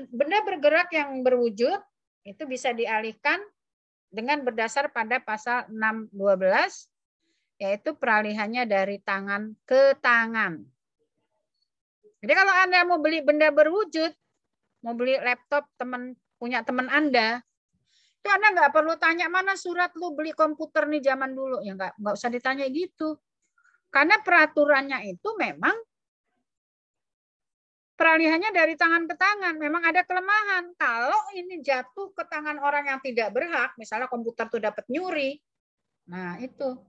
benda bergerak yang berwujud itu bisa dialihkan dengan berdasar pada pasal 612, yaitu peralihannya dari tangan ke tangan. Jadi kalau Anda mau beli benda berwujud, mau beli laptop punya teman Anda, Itu Anda nggak perlu tanya mana surat lu beli komputer nih zaman dulu. Ya nggak usah ditanya gitu. Karena peraturannya itu memang peralihannya dari tangan ke tangan. Memang ada kelemahan. Kalau ini jatuh ke tangan orang yang tidak berhak, misalnya komputer tuh dapat nyuri. Nah, itu.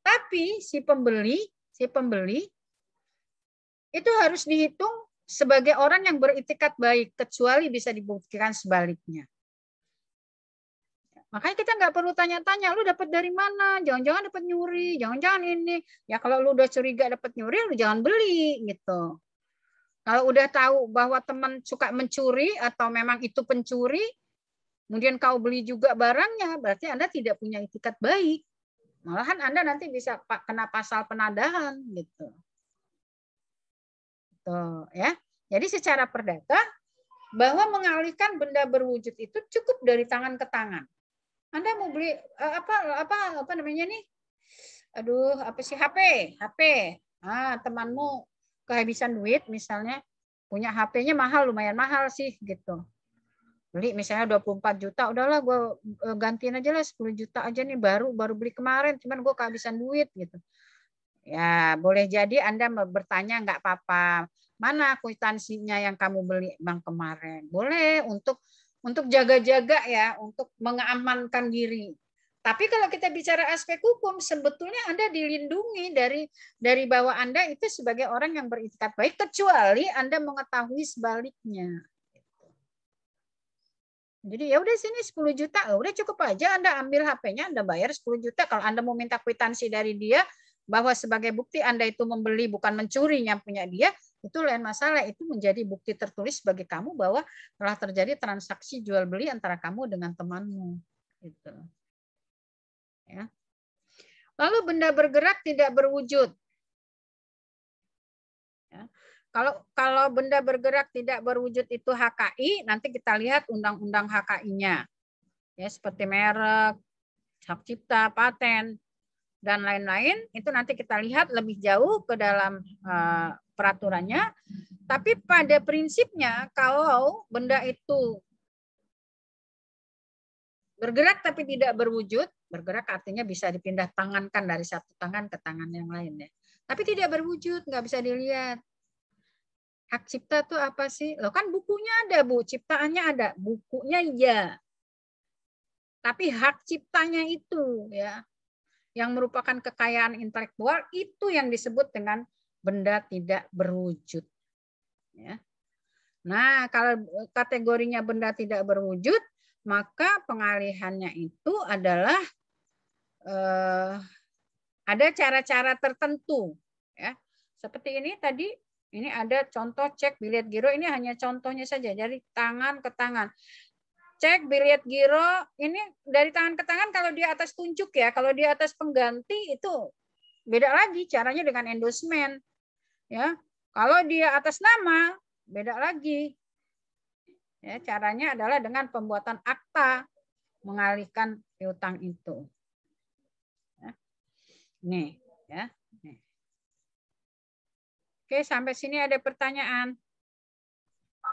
Tapi si pembeli itu harus dihitung sebagai orang yang beritikat baik, kecuali bisa dibuktikan sebaliknya. Makanya kita nggak perlu tanya-tanya, lu dapat dari mana? Jangan-jangan dapat nyuri, jangan-jangan ini. Ya kalau lu udah curiga dapat nyuri, lu jangan beli gitu. Kalau udah tahu bahwa teman suka mencuri atau memang itu pencuri, kemudian kau beli juga barangnya, berarti Anda tidak punya itikat baik. Malahan Anda nanti bisa kena pasal penadahan gitu. Tuh, ya. Jadi secara perdata bahwa mengalihkan benda berwujud itu cukup dari tangan ke tangan. Anda mau beli apa namanya nih? Aduh, apa sih HP? Temanmu kehabisan duit misalnya, punya HP-nya mahal, lumayan mahal sih gitu. Beli misalnya 24 juta, udahlah gue gantiin aja lah 10 juta aja nih, baru beli kemarin, cuman gue kehabisan duit gitu. Ya, boleh jadi Anda bertanya nggak apa-apa. Mana kwitansinya yang kamu beli bang kemarin? Boleh untuk jaga-jaga ya, untuk mengamankan diri. Tapi kalau kita bicara aspek hukum, sebetulnya Anda dilindungi dari bahwa Anda itu sebagai orang yang beritikat baik, kecuali Anda mengetahui sebaliknya. Jadi ya udah sini 10 juta, udah cukup aja Anda ambil HP-nya, Anda bayar 10 juta. Kalau Anda mau minta kwitansi dari dia bahwa sebagai bukti Anda itu membeli bukan mencuri yang punya dia, itu lain masalah. Itu menjadi bukti tertulis bagi kamu bahwa telah terjadi transaksi jual beli antara kamu dengan temanmu. Gitu. Ya. Lalu benda bergerak tidak berwujud. Ya. Kalau benda bergerak tidak berwujud itu HKI, nanti kita lihat undang-undang HKI-nya. Ya, seperti merek, hak cipta, paten, dan lain-lain, itu nanti kita lihat lebih jauh ke dalam peraturannya. Tapi pada prinsipnya, kalau benda itu bergerak tapi tidak berwujud, bergerak artinya bisa dipindah tangankan dari satu tangan ke tangan yang lain ya. Tapi tidak berwujud, nggak bisa dilihat. Hak cipta itu apa sih? Loh kan bukunya ada, Bu. Ciptaannya ada. Bukunya iya. Tapi hak ciptanya itu ya, yang merupakan kekayaan intelektual, itu yang disebut dengan benda tidak berwujud. Ya. Nah, kalau kategorinya benda tidak berwujud, maka pengalihannya itu adalah ada cara-cara tertentu. Ya. Seperti ini tadi, ini ada contoh cek biliet giro, ini hanya contohnya saja, dari tangan ke tangan. Cek biliet giro, ini dari tangan ke tangan kalau di atas tunjuk ya, kalau di atas pengganti itu beda lagi caranya dengan endorsement. Ya. Kalau dia atas nama, beda lagi. Ya, caranya adalah dengan pembuatan akta mengalihkan piutang itu. Ya. Nih, ya. Nih. Oke, sampai sini ada pertanyaan.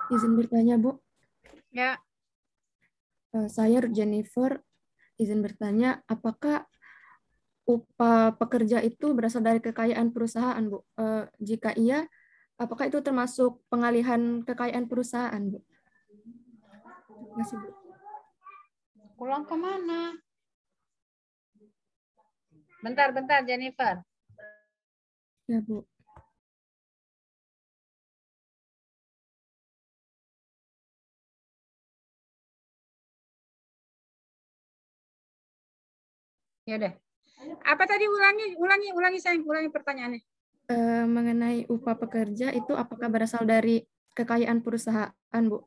Izin bertanya, Bu. Ya. Saya Jennifer, izin bertanya, apakah upah pekerja itu berasal dari kekayaan perusahaan, Bu? Jika iya, apakah itu termasuk pengalihan kekayaan perusahaan, Bu? Terima kasih, Bu. Pulang kemana? Bentar, Jennifer. Ya, Bu. Ya udah. Apa tadi ulangi sayang, ulangi pertanyaannya. Mengenai upah pekerja itu apakah berasal dari kekayaan perusahaan, Bu?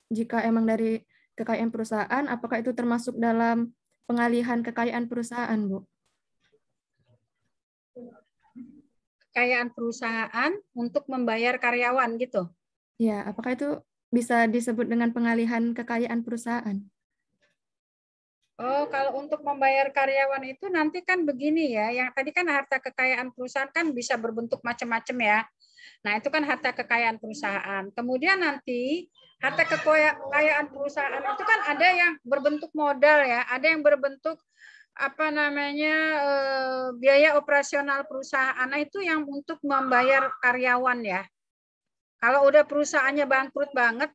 Jika emang dari kekayaan perusahaan, apakah itu termasuk dalam pengalihan kekayaan perusahaan, Bu? Kekayaan perusahaan untuk membayar karyawan gitu. Ya, apakah itu bisa disebut dengan pengalihan kekayaan perusahaan? Oh, kalau untuk membayar karyawan itu nanti kan begini ya, yang tadi kan harta kekayaan perusahaan kan bisa berbentuk macam-macam ya. Nah, itu kan harta kekayaan perusahaan. Kemudian nanti harta kekayaan perusahaan itu kan ada yang berbentuk modal ya, ada yang berbentuk apa namanya biaya operasional perusahaan. Nah, itu yang untuk membayar karyawan ya. Kalau udah perusahaannya bangkrut banget,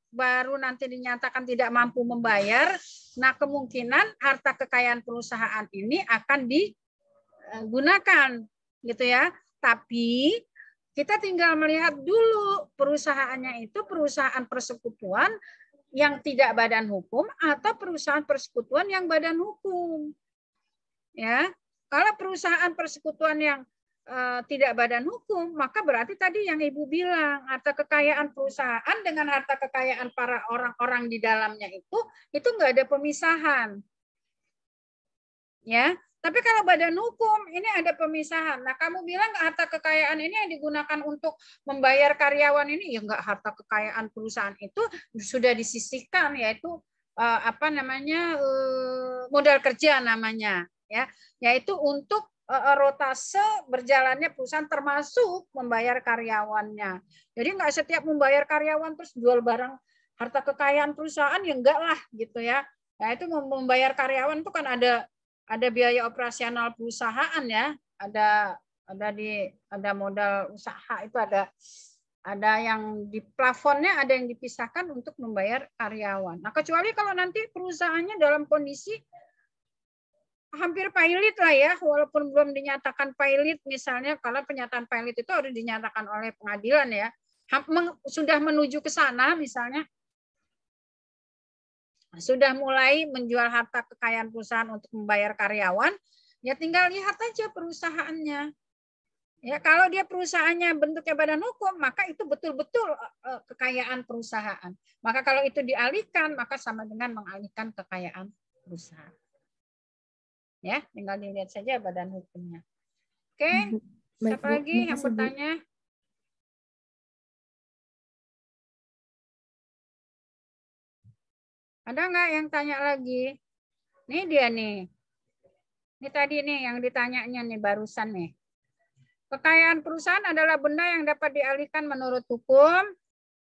baru nanti dinyatakan tidak mampu membayar, nah kemungkinan harta kekayaan perusahaan ini akan digunakan, gitu ya. Tapi kita tinggal melihat dulu perusahaannya itu perusahaan persekutuan yang tidak badan hukum atau perusahaan persekutuan yang badan hukum. Ya, kalau perusahaan persekutuan yang tidak badan hukum, maka berarti tadi yang Ibu bilang, harta kekayaan perusahaan dengan harta kekayaan para orang-orang di dalamnya itu nggak ada pemisahan. Ya, tapi kalau badan hukum ini ada pemisahan. Nah, kamu bilang harta kekayaan ini yang digunakan untuk membayar karyawan ini ya nggak, harta kekayaan perusahaan itu sudah disisihkan, yaitu apa namanya modal kerja namanya, ya, yaitu untuk rotase berjalannya perusahaan termasuk membayar karyawannya. Jadi nggak setiap membayar karyawan terus jual barang harta kekayaan perusahaan ya enggak lah gitu ya. Nah, itu membayar karyawan itu kan ada biaya operasional perusahaan ya, ada modal usaha itu ada yang di plafonnya, ada yang dipisahkan untuk membayar karyawan. Nah, kecuali kalau nanti perusahaannya dalam kondisi hampir pailit lah ya, walaupun belum dinyatakan pailit misalnya, kalau penyataan pailit itu harus dinyatakan oleh pengadilan ya, sudah menuju ke sana misalnya, sudah mulai menjual harta kekayaan perusahaan untuk membayar karyawan, ya tinggal lihat aja perusahaannya. Ya, kalau dia perusahaannya bentuknya badan hukum, maka itu betul-betul kekayaan perusahaan. Maka kalau itu dialihkan, maka sama dengan mengalihkan kekayaan perusahaan. Ya, tinggal dilihat saja badan hukumnya. Oke, siapa lagi yang bertanya? Ada nggak yang tanya lagi? Nih dia nih. Ini tadi nih yang ditanyanya nih barusan nih. Kekayaan perusahaan adalah benda yang dapat dialihkan menurut hukum,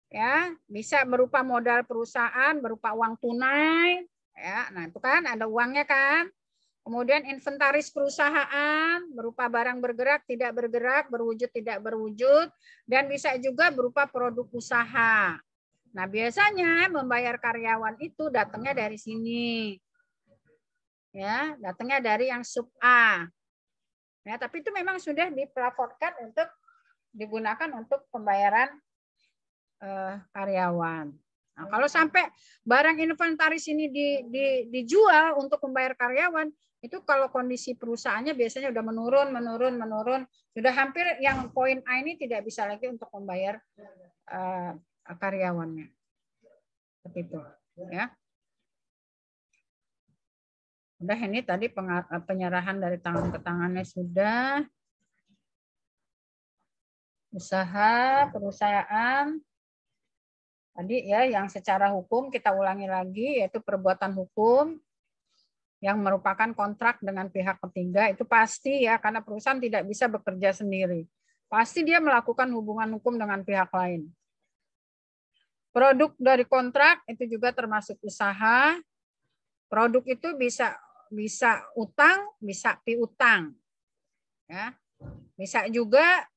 ya, bisa berupa modal perusahaan, berupa uang tunai, ya. Nah, itu kan ada uangnya kan. Kemudian inventaris perusahaan berupa barang bergerak, tidak bergerak, berwujud, tidak berwujud, dan bisa juga berupa produk usaha. Nah, biasanya membayar karyawan itu datangnya dari sini. Ya, datangnya dari yang sub A. Ya, tapi itu memang sudah diplafonkan untuk digunakan untuk pembayaran karyawan. Nah, kalau sampai barang inventaris ini dijual untuk membayar karyawan, itu kalau kondisi perusahaannya biasanya udah menurun, sudah hampir yang poin A ini tidak bisa lagi untuk membayar karyawannya. Seperti itu, ya. Udah, ini tadi penyerahan dari tangan ke tangannya sudah. Usaha, perusahaan. Tadi ya yang secara hukum kita ulangi lagi, yaitu perbuatan hukum yang merupakan kontrak dengan pihak ketiga, itu pasti ya, karena perusahaan tidak bisa bekerja sendiri. Pasti dia melakukan hubungan hukum dengan pihak lain. Produk dari kontrak itu juga termasuk usaha. Produk itu bisa utang, bisa piutang. Ya. Bisa juga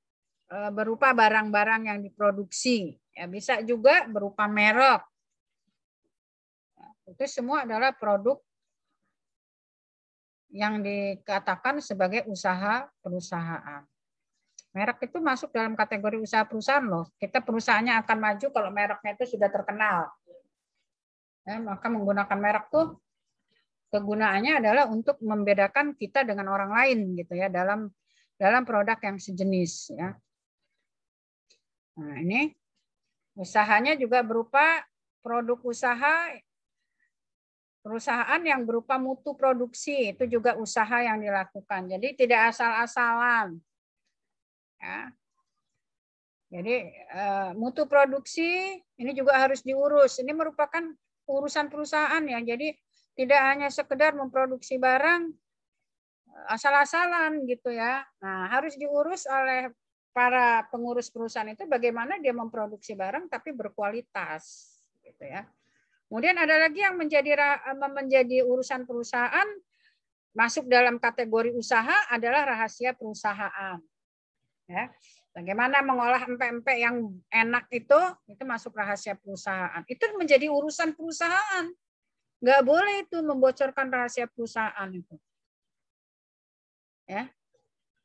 berupa barang-barang yang diproduksi. Ya, bisa juga berupa merek. Itu semua adalah produk yang dikatakan sebagai usaha perusahaan. Merek itu masuk dalam kategori usaha perusahaan loh. Kita perusahaannya akan maju kalau mereknya itu sudah terkenal. Ya, maka menggunakan merek tuh kegunaannya adalah untuk membedakan kita dengan orang lain gitu ya, dalam produk yang sejenis ya. Nah, ini usahanya juga berupa produk usaha perusahaan yang berupa mutu produksi, itu juga usaha yang dilakukan. Jadi tidak asal-asalan. Ya. Jadi mutu produksi ini juga harus diurus. Ini merupakan urusan perusahaan ya. Jadi tidak hanya sekedar memproduksi barang asal-asalan gitu ya. Nah, harus diurus oleh para pengurus perusahaan itu bagaimana dia memproduksi barang tapi berkualitas, gitu ya. Kemudian ada lagi yang menjadi urusan perusahaan, masuk dalam kategori usaha adalah rahasia perusahaan. Ya. Bagaimana mengolah empek-empek yang enak itu masuk rahasia perusahaan. Itu menjadi urusan perusahaan. Nggak boleh itu membocorkan rahasia perusahaan itu. Ya.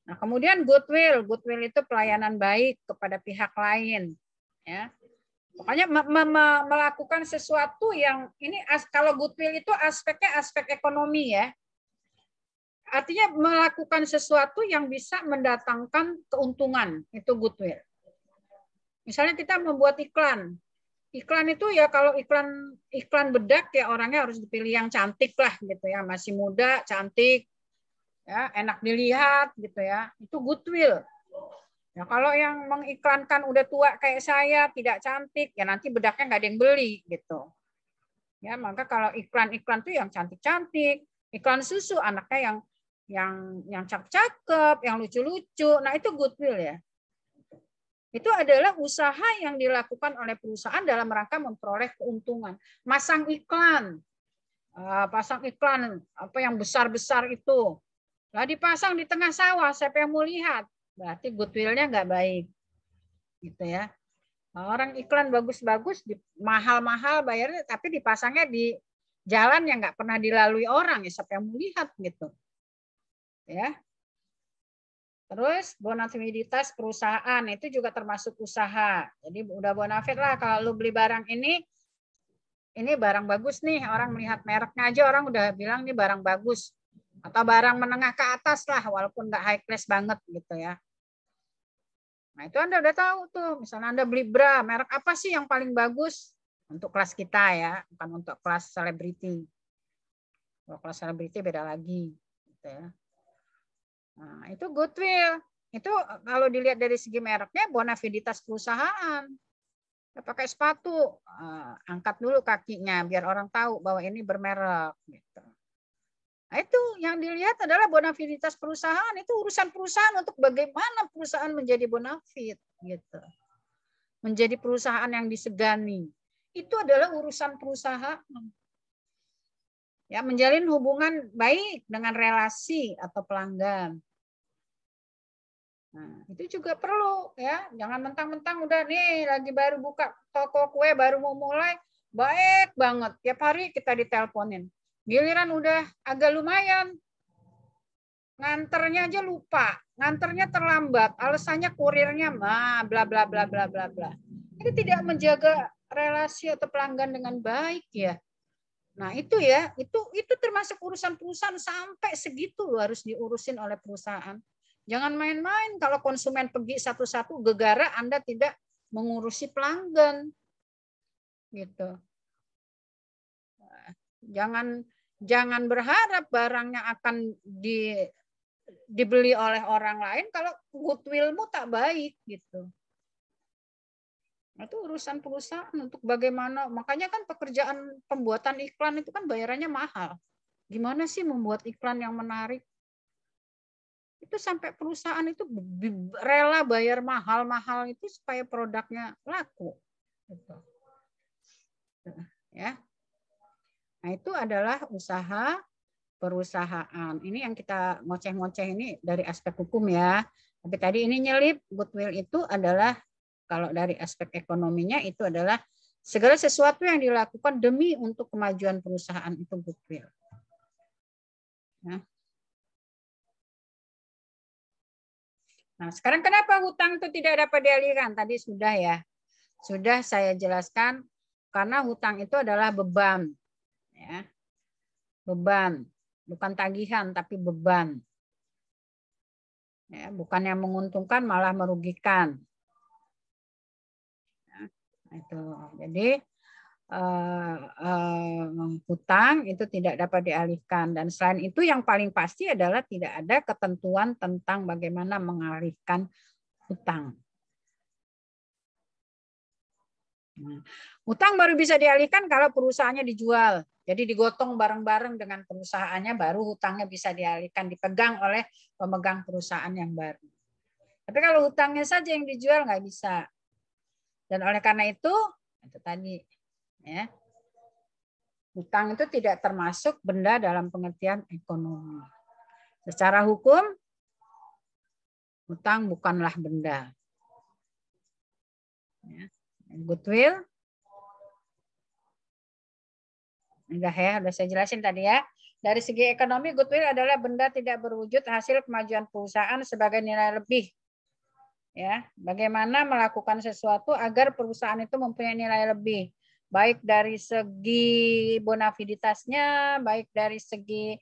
Nah, kemudian goodwill. Goodwill itu pelayanan baik kepada pihak lain. Ya. Pokoknya melakukan sesuatu yang ini kalau goodwill itu aspeknya aspek ekonomi ya. Artinya melakukan sesuatu yang bisa mendatangkan keuntungan, itu goodwill. Misalnya kita membuat iklan. Iklan itu ya kalau iklan bedak ya orangnya harus dipilih yang cantik lah gitu ya, masih muda, cantik. Ya, enak dilihat gitu ya. Itu goodwill. Ya, kalau yang mengiklankan udah tua kayak saya, tidak cantik, ya nanti bedaknya nggak ada yang beli gitu. Ya, maka kalau iklan-iklan tuh yang cantik-cantik, iklan susu anaknya yang cakep-cakep, yang lucu-lucu. Nah, itu goodwill ya. Itu adalah usaha yang dilakukan oleh perusahaan dalam rangka memperoleh keuntungan. Pasang iklan apa yang besar-besar itu. Lah dipasang di tengah sawah, siapa yang mau lihat? Berarti goodwill-nya nggak baik, gitu ya. Orang iklan bagus-bagus, mahal-mahal bayarnya, tapi dipasangnya di jalan yang nggak pernah dilalui orang, ya siapa yang mau lihat gitu, ya. Terus bonafiditas perusahaan itu juga termasuk usaha. Jadi udah bonafit lah kalau lu beli barang ini barang bagus nih, orang melihat mereknya aja orang udah bilang ini barang bagus. Atau barang menengah ke atas lah, walaupun nggak high class banget gitu ya. Nah itu Anda udah tahu tuh, misalnya Anda beli bra, merek apa sih yang paling bagus? Untuk kelas kita ya, bukan untuk kelas selebriti. Kalau kelas selebriti beda lagi. Gitu ya. Nah itu goodwill. Itu kalau dilihat dari segi mereknya, bonafiditas perusahaan. Ya, pakai sepatu, angkat dulu kakinya, biar orang tahu bahwa ini bermerek. Gitu. Nah, itu yang dilihat adalah bonafiditas perusahaan. Itu urusan perusahaan untuk bagaimana perusahaan menjadi bonafit, gitu. Menjadi perusahaan yang disegani. Itu adalah urusan perusahaan. Ya, menjalin hubungan baik dengan relasi atau pelanggan. Nah, itu juga perlu ya. Jangan mentang-mentang udah nih lagi baru buka toko kue, baru mau mulai, baik banget. Tiap hari kita diteleponin. Giliran udah agak lumayan, nganternya aja lupa, nganternya terlambat, alasannya kurirnya bla bla bla bla bla bla. Ini tidak menjaga relasi atau pelanggan dengan baik ya. Nah itu ya, itu termasuk urusan perusahaan sampai segitu loh harus diurusin oleh perusahaan. Jangan main-main kalau konsumen pergi satu-satu gegara Anda tidak mengurusi pelanggan, gitu. Jangan berharap barangnya akan dibeli oleh orang lain kalau goodwill-mu tak baik gitu. Itu urusan perusahaan untuk bagaimana, makanya kan pekerjaan pembuatan iklan itu kan bayarannya mahal. Gimana sih membuat iklan yang menarik? Itu sampai perusahaan itu rela bayar mahal-mahal itu supaya produknya laku. Gitu. Ya. Nah, itu adalah usaha perusahaan. Ini yang kita ngoceh-ngoceh ini dari aspek hukum ya. Tapi tadi ini nyelip, goodwill itu adalah kalau dari aspek ekonominya itu adalah segala sesuatu yang dilakukan demi untuk kemajuan perusahaan itu goodwill. Ya. Nah, sekarang kenapa hutang itu tidak dapat dialihkan? Tadi sudah ya. Sudah saya jelaskan karena hutang itu adalah beban. Ya. Beban, bukan tagihan tapi beban. Ya, bukan yang menguntungkan malah merugikan. Ya, itu. Jadi hutang itu tidak dapat dialihkan dan selain itu yang paling pasti adalah tidak ada ketentuan tentang bagaimana mengalihkan hutang. Nah, hutang baru bisa dialihkan kalau perusahaannya dijual. Jadi digotong bareng-bareng dengan perusahaannya baru hutangnya bisa dialihkan, dipegang oleh pemegang perusahaan yang baru. Tapi kalau hutangnya saja yang dijual nggak bisa. Dan oleh karena itu tadi ya, hutang itu tidak termasuk benda dalam pengertian ekonomi. Secara hukum, hutang bukanlah benda. Ya. Goodwill, udah saya jelasin tadi ya. Dari segi ekonomi, goodwill adalah benda tidak berwujud hasil kemajuan perusahaan sebagai nilai lebih. Ya, bagaimana melakukan sesuatu agar perusahaan itu mempunyai nilai lebih, baik dari segi bonafiditasnya, baik dari segi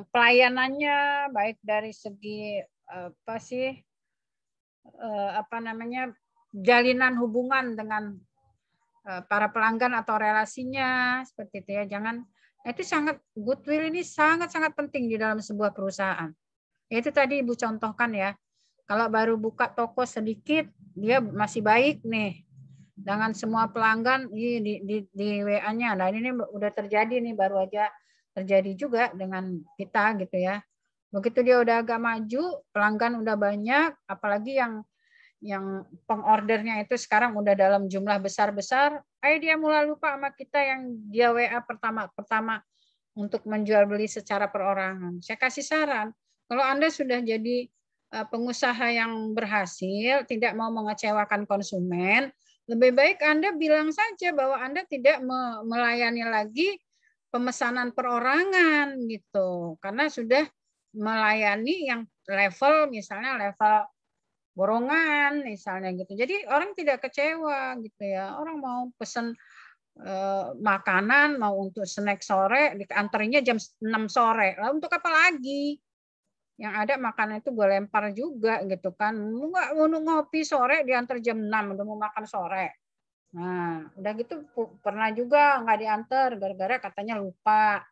pelayanannya, baik dari segi jalinan hubungan dengan para pelanggan atau relasinya seperti itu ya. Goodwill ini sangat penting di dalam sebuah perusahaan. Itu tadi Ibu contohkan ya. Kalau baru buka toko sedikit, dia masih baik nih dengan semua pelanggan di WA-nya. Nah ini udah terjadi nih, baru aja terjadi juga dengan kita gitu ya. Begitu dia udah agak maju, pelanggan udah banyak, apalagi yang pengordernya itu sekarang udah dalam jumlah besar-besar, dia mulai lupa sama kita yang dia WA pertama untuk menjual beli secara perorangan. Saya kasih saran, kalau Anda sudah jadi pengusaha yang berhasil, tidak mau mengecewakan konsumen, lebih baik Anda bilang saja bahwa Anda tidak melayani lagi pemesanan perorangan gitu, karena sudah melayani yang misalnya level borongan misalnya gitu. Jadi orang tidak kecewa gitu ya. Orang mau pesan makanan, mau untuk snack sore, diantarnya jam 6 sore. Lalu untuk apa lagi? Yang ada makanan itu gue lempar juga gitu kan. Nggak mau ngopi sore diantar jam 6, udah mau makan sore. Nah, udah gitu pernah juga nggak diantar gara-gara katanya lupa.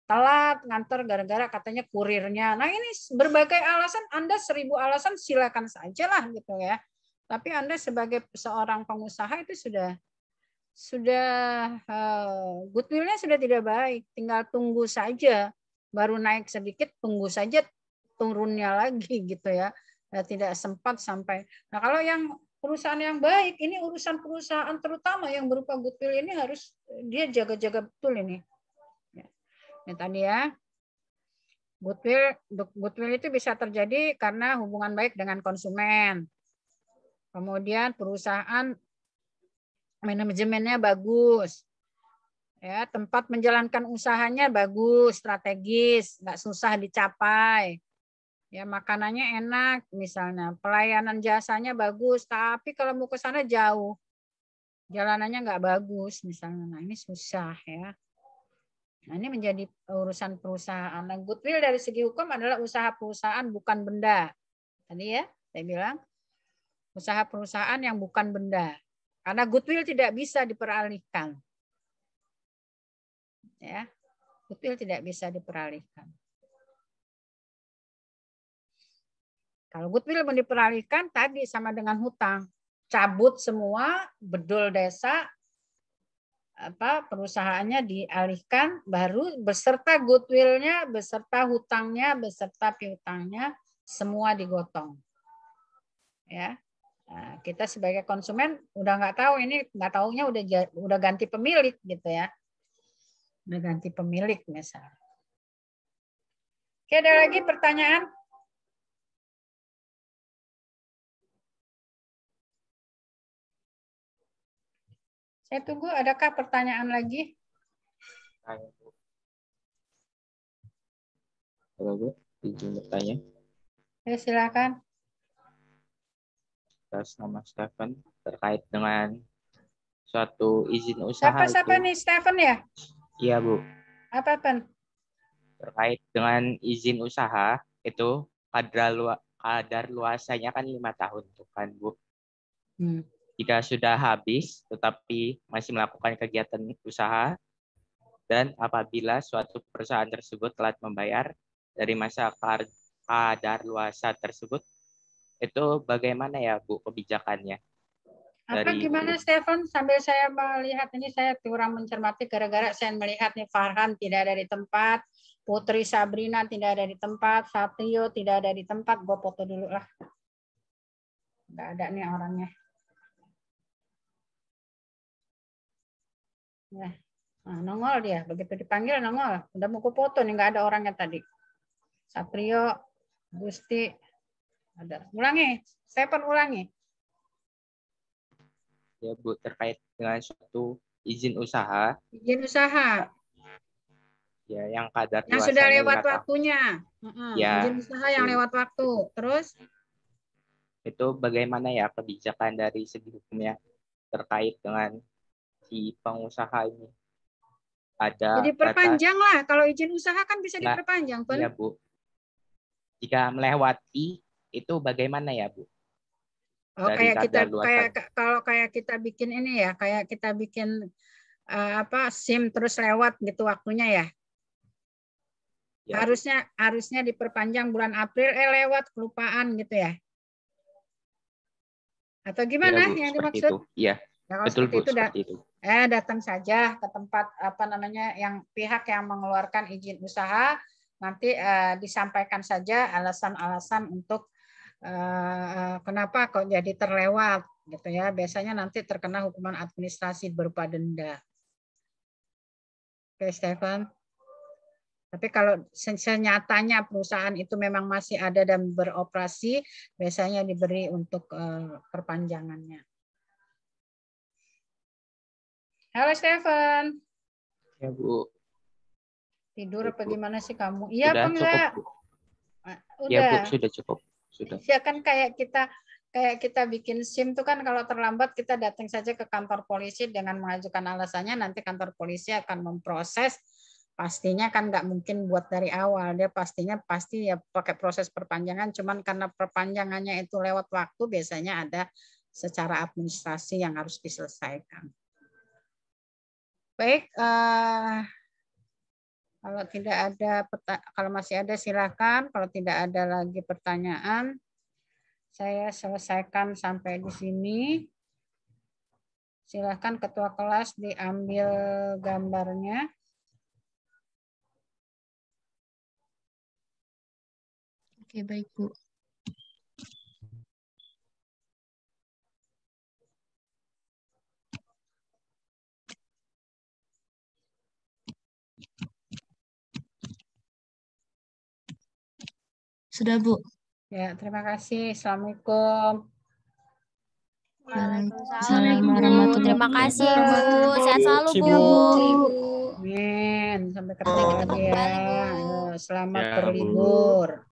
Telat nganter gara-gara katanya kurirnya. Nah ini berbagai alasan, Anda 1000 alasan silakan saja lah gitu ya. Tapi Anda sebagai seorang pengusaha itu sudah goodwill-nya sudah tidak baik. Tinggal tunggu saja. Baru naik sedikit, tunggu saja turunnya lagi gitu ya. Tidak sempat sampai. Nah kalau yang perusahaan yang baik, ini urusan perusahaan terutama yang berupa goodwill ini harus dia jaga-jaga betul ini. Ini tadi ya, goodwill itu bisa terjadi karena hubungan baik dengan konsumen. Kemudian perusahaan manajemennya bagus, ya tempat menjalankan usahanya bagus, strategis, nggak susah dicapai. Ya makanannya enak, misalnya pelayanan jasanya bagus, tapi kalau mau ke sana jauh, jalanannya nggak bagus, misalnya. Nah ini susah ya. Nah, ini menjadi urusan perusahaan. Nah, goodwill dari segi hukum adalah usaha perusahaan bukan benda. Tadi ya, saya bilang usaha perusahaan yang bukan benda. Karena goodwill tidak bisa diperalihkan. Ya, goodwill tidak bisa diperalihkan. Kalau goodwill mau diperalihkan tadi sama dengan hutang. Cabut semua, bedol desa, perusahaannya dialihkan, baru beserta goodwill-nya, beserta hutangnya, beserta piutangnya, semua digotong. Ya, nah, kita sebagai konsumen udah nggak tahu ini, nggak taunya udah ganti pemilik gitu ya, udah ganti pemilik misalnya. Oke, ada lagi pertanyaan? Saya tunggu, adakah pertanyaan lagi? Halo Bu, izin bertanya. Ya, silakan. Atas nama Stephen terkait dengan suatu izin usaha Siapa itu. nih, Stephen ya? Iya Bu. Apa Pen? Terkait dengan izin usaha itu kadar luasanya kan 5 tahun tuh kan Bu. Jika sudah habis tetapi masih melakukan kegiatan usaha dan apabila suatu perusahaan tersebut telah membayar dari masa kadar luasa tersebut, itu bagaimana ya Bu kebijakannya? Gimana Stephen? Sambil saya melihat ini, saya kurang mencermati gara-gara saya melihat nih Farhan tidak ada di tempat. Putri Sabrina tidak ada di tempat, Satrio tidak ada di tempat, gue foto dulu lah. Nggak ada nih orangnya. Ya. Nah, nongol dia, begitu dipanggil nongol. Udah mau gue foto nih, nggak ada orangnya tadi. Satrio, Gusti, ada. Ulangi, Stephen ulangi. Ya Bu, terkait dengan suatu izin usaha. Izin usaha. Ya, yang kadar Yang sudah luarsanya lewat 5 tahun. waktunya. Ya, izin usaha yang lewat waktu. Terus? Itu bagaimana ya kebijakan dari segi hukumnya terkait dengan si pengusaha ini? Ada Jadi perpanjang lah. Kalau izin usaha kan bisa Nah, diperpanjang, Pen. Iya, Bu. Jika melewati itu bagaimana ya, Bu? Oh, Dari kayak kita kadaluarsa. kalau kayak kita bikin ini ya, kayak kita bikin SIM terus lewat gitu waktunya ya. Ya, Harusnya diperpanjang bulan April lewat kelupaan gitu ya. Atau gimana Bu, yang seperti dimaksud? itu. Iya. Ya, kalau Betul, seperti Bu, itu seperti itu. datang saja ke tempat yang pihak yang mengeluarkan izin usaha, nanti disampaikan saja alasan-alasan untuk kenapa kok jadi terlewat gitu ya. Biasanya nanti terkena hukuman administrasi berupa denda. Oke, Stefan. Tapi kalau senyatanya perusahaan itu memang masih ada dan beroperasi, biasanya diberi untuk perpanjangannya. Halo Stefan. Ya, Bu. Tidur apa Bu. gimana sih kamu? Iya apa Sudah cukup, enggak? Bu. Udah. Ya, Bu, sudah cukup. Sudah. Ya kan kayak kita bikin SIM tuh kan kalau terlambat kita datang saja ke kantor polisi dengan mengajukan alasannya, nanti kantor polisi akan memproses. Pastinya kan nggak mungkin buat dari awal, dia pasti ya pakai proses perpanjangan, cuman karena perpanjangannya itu lewat waktu biasanya ada secara administrasi yang harus diselesaikan. Baik, kalau masih ada silakan, kalau tidak ada lagi pertanyaan saya selesaikan sampai di sini. Silakan ketua kelas diambil gambarnya. Oke, baik, Bu. Sudah, Bu. Ya, terima kasih. Assalamualaikum. Waalaikumsalam warahmatullahi Terima kasih, Bu. Sehat selalu, Bu. Amin. Sampai ketemu lagi ya. Selamat Ya, Bu. berlibur.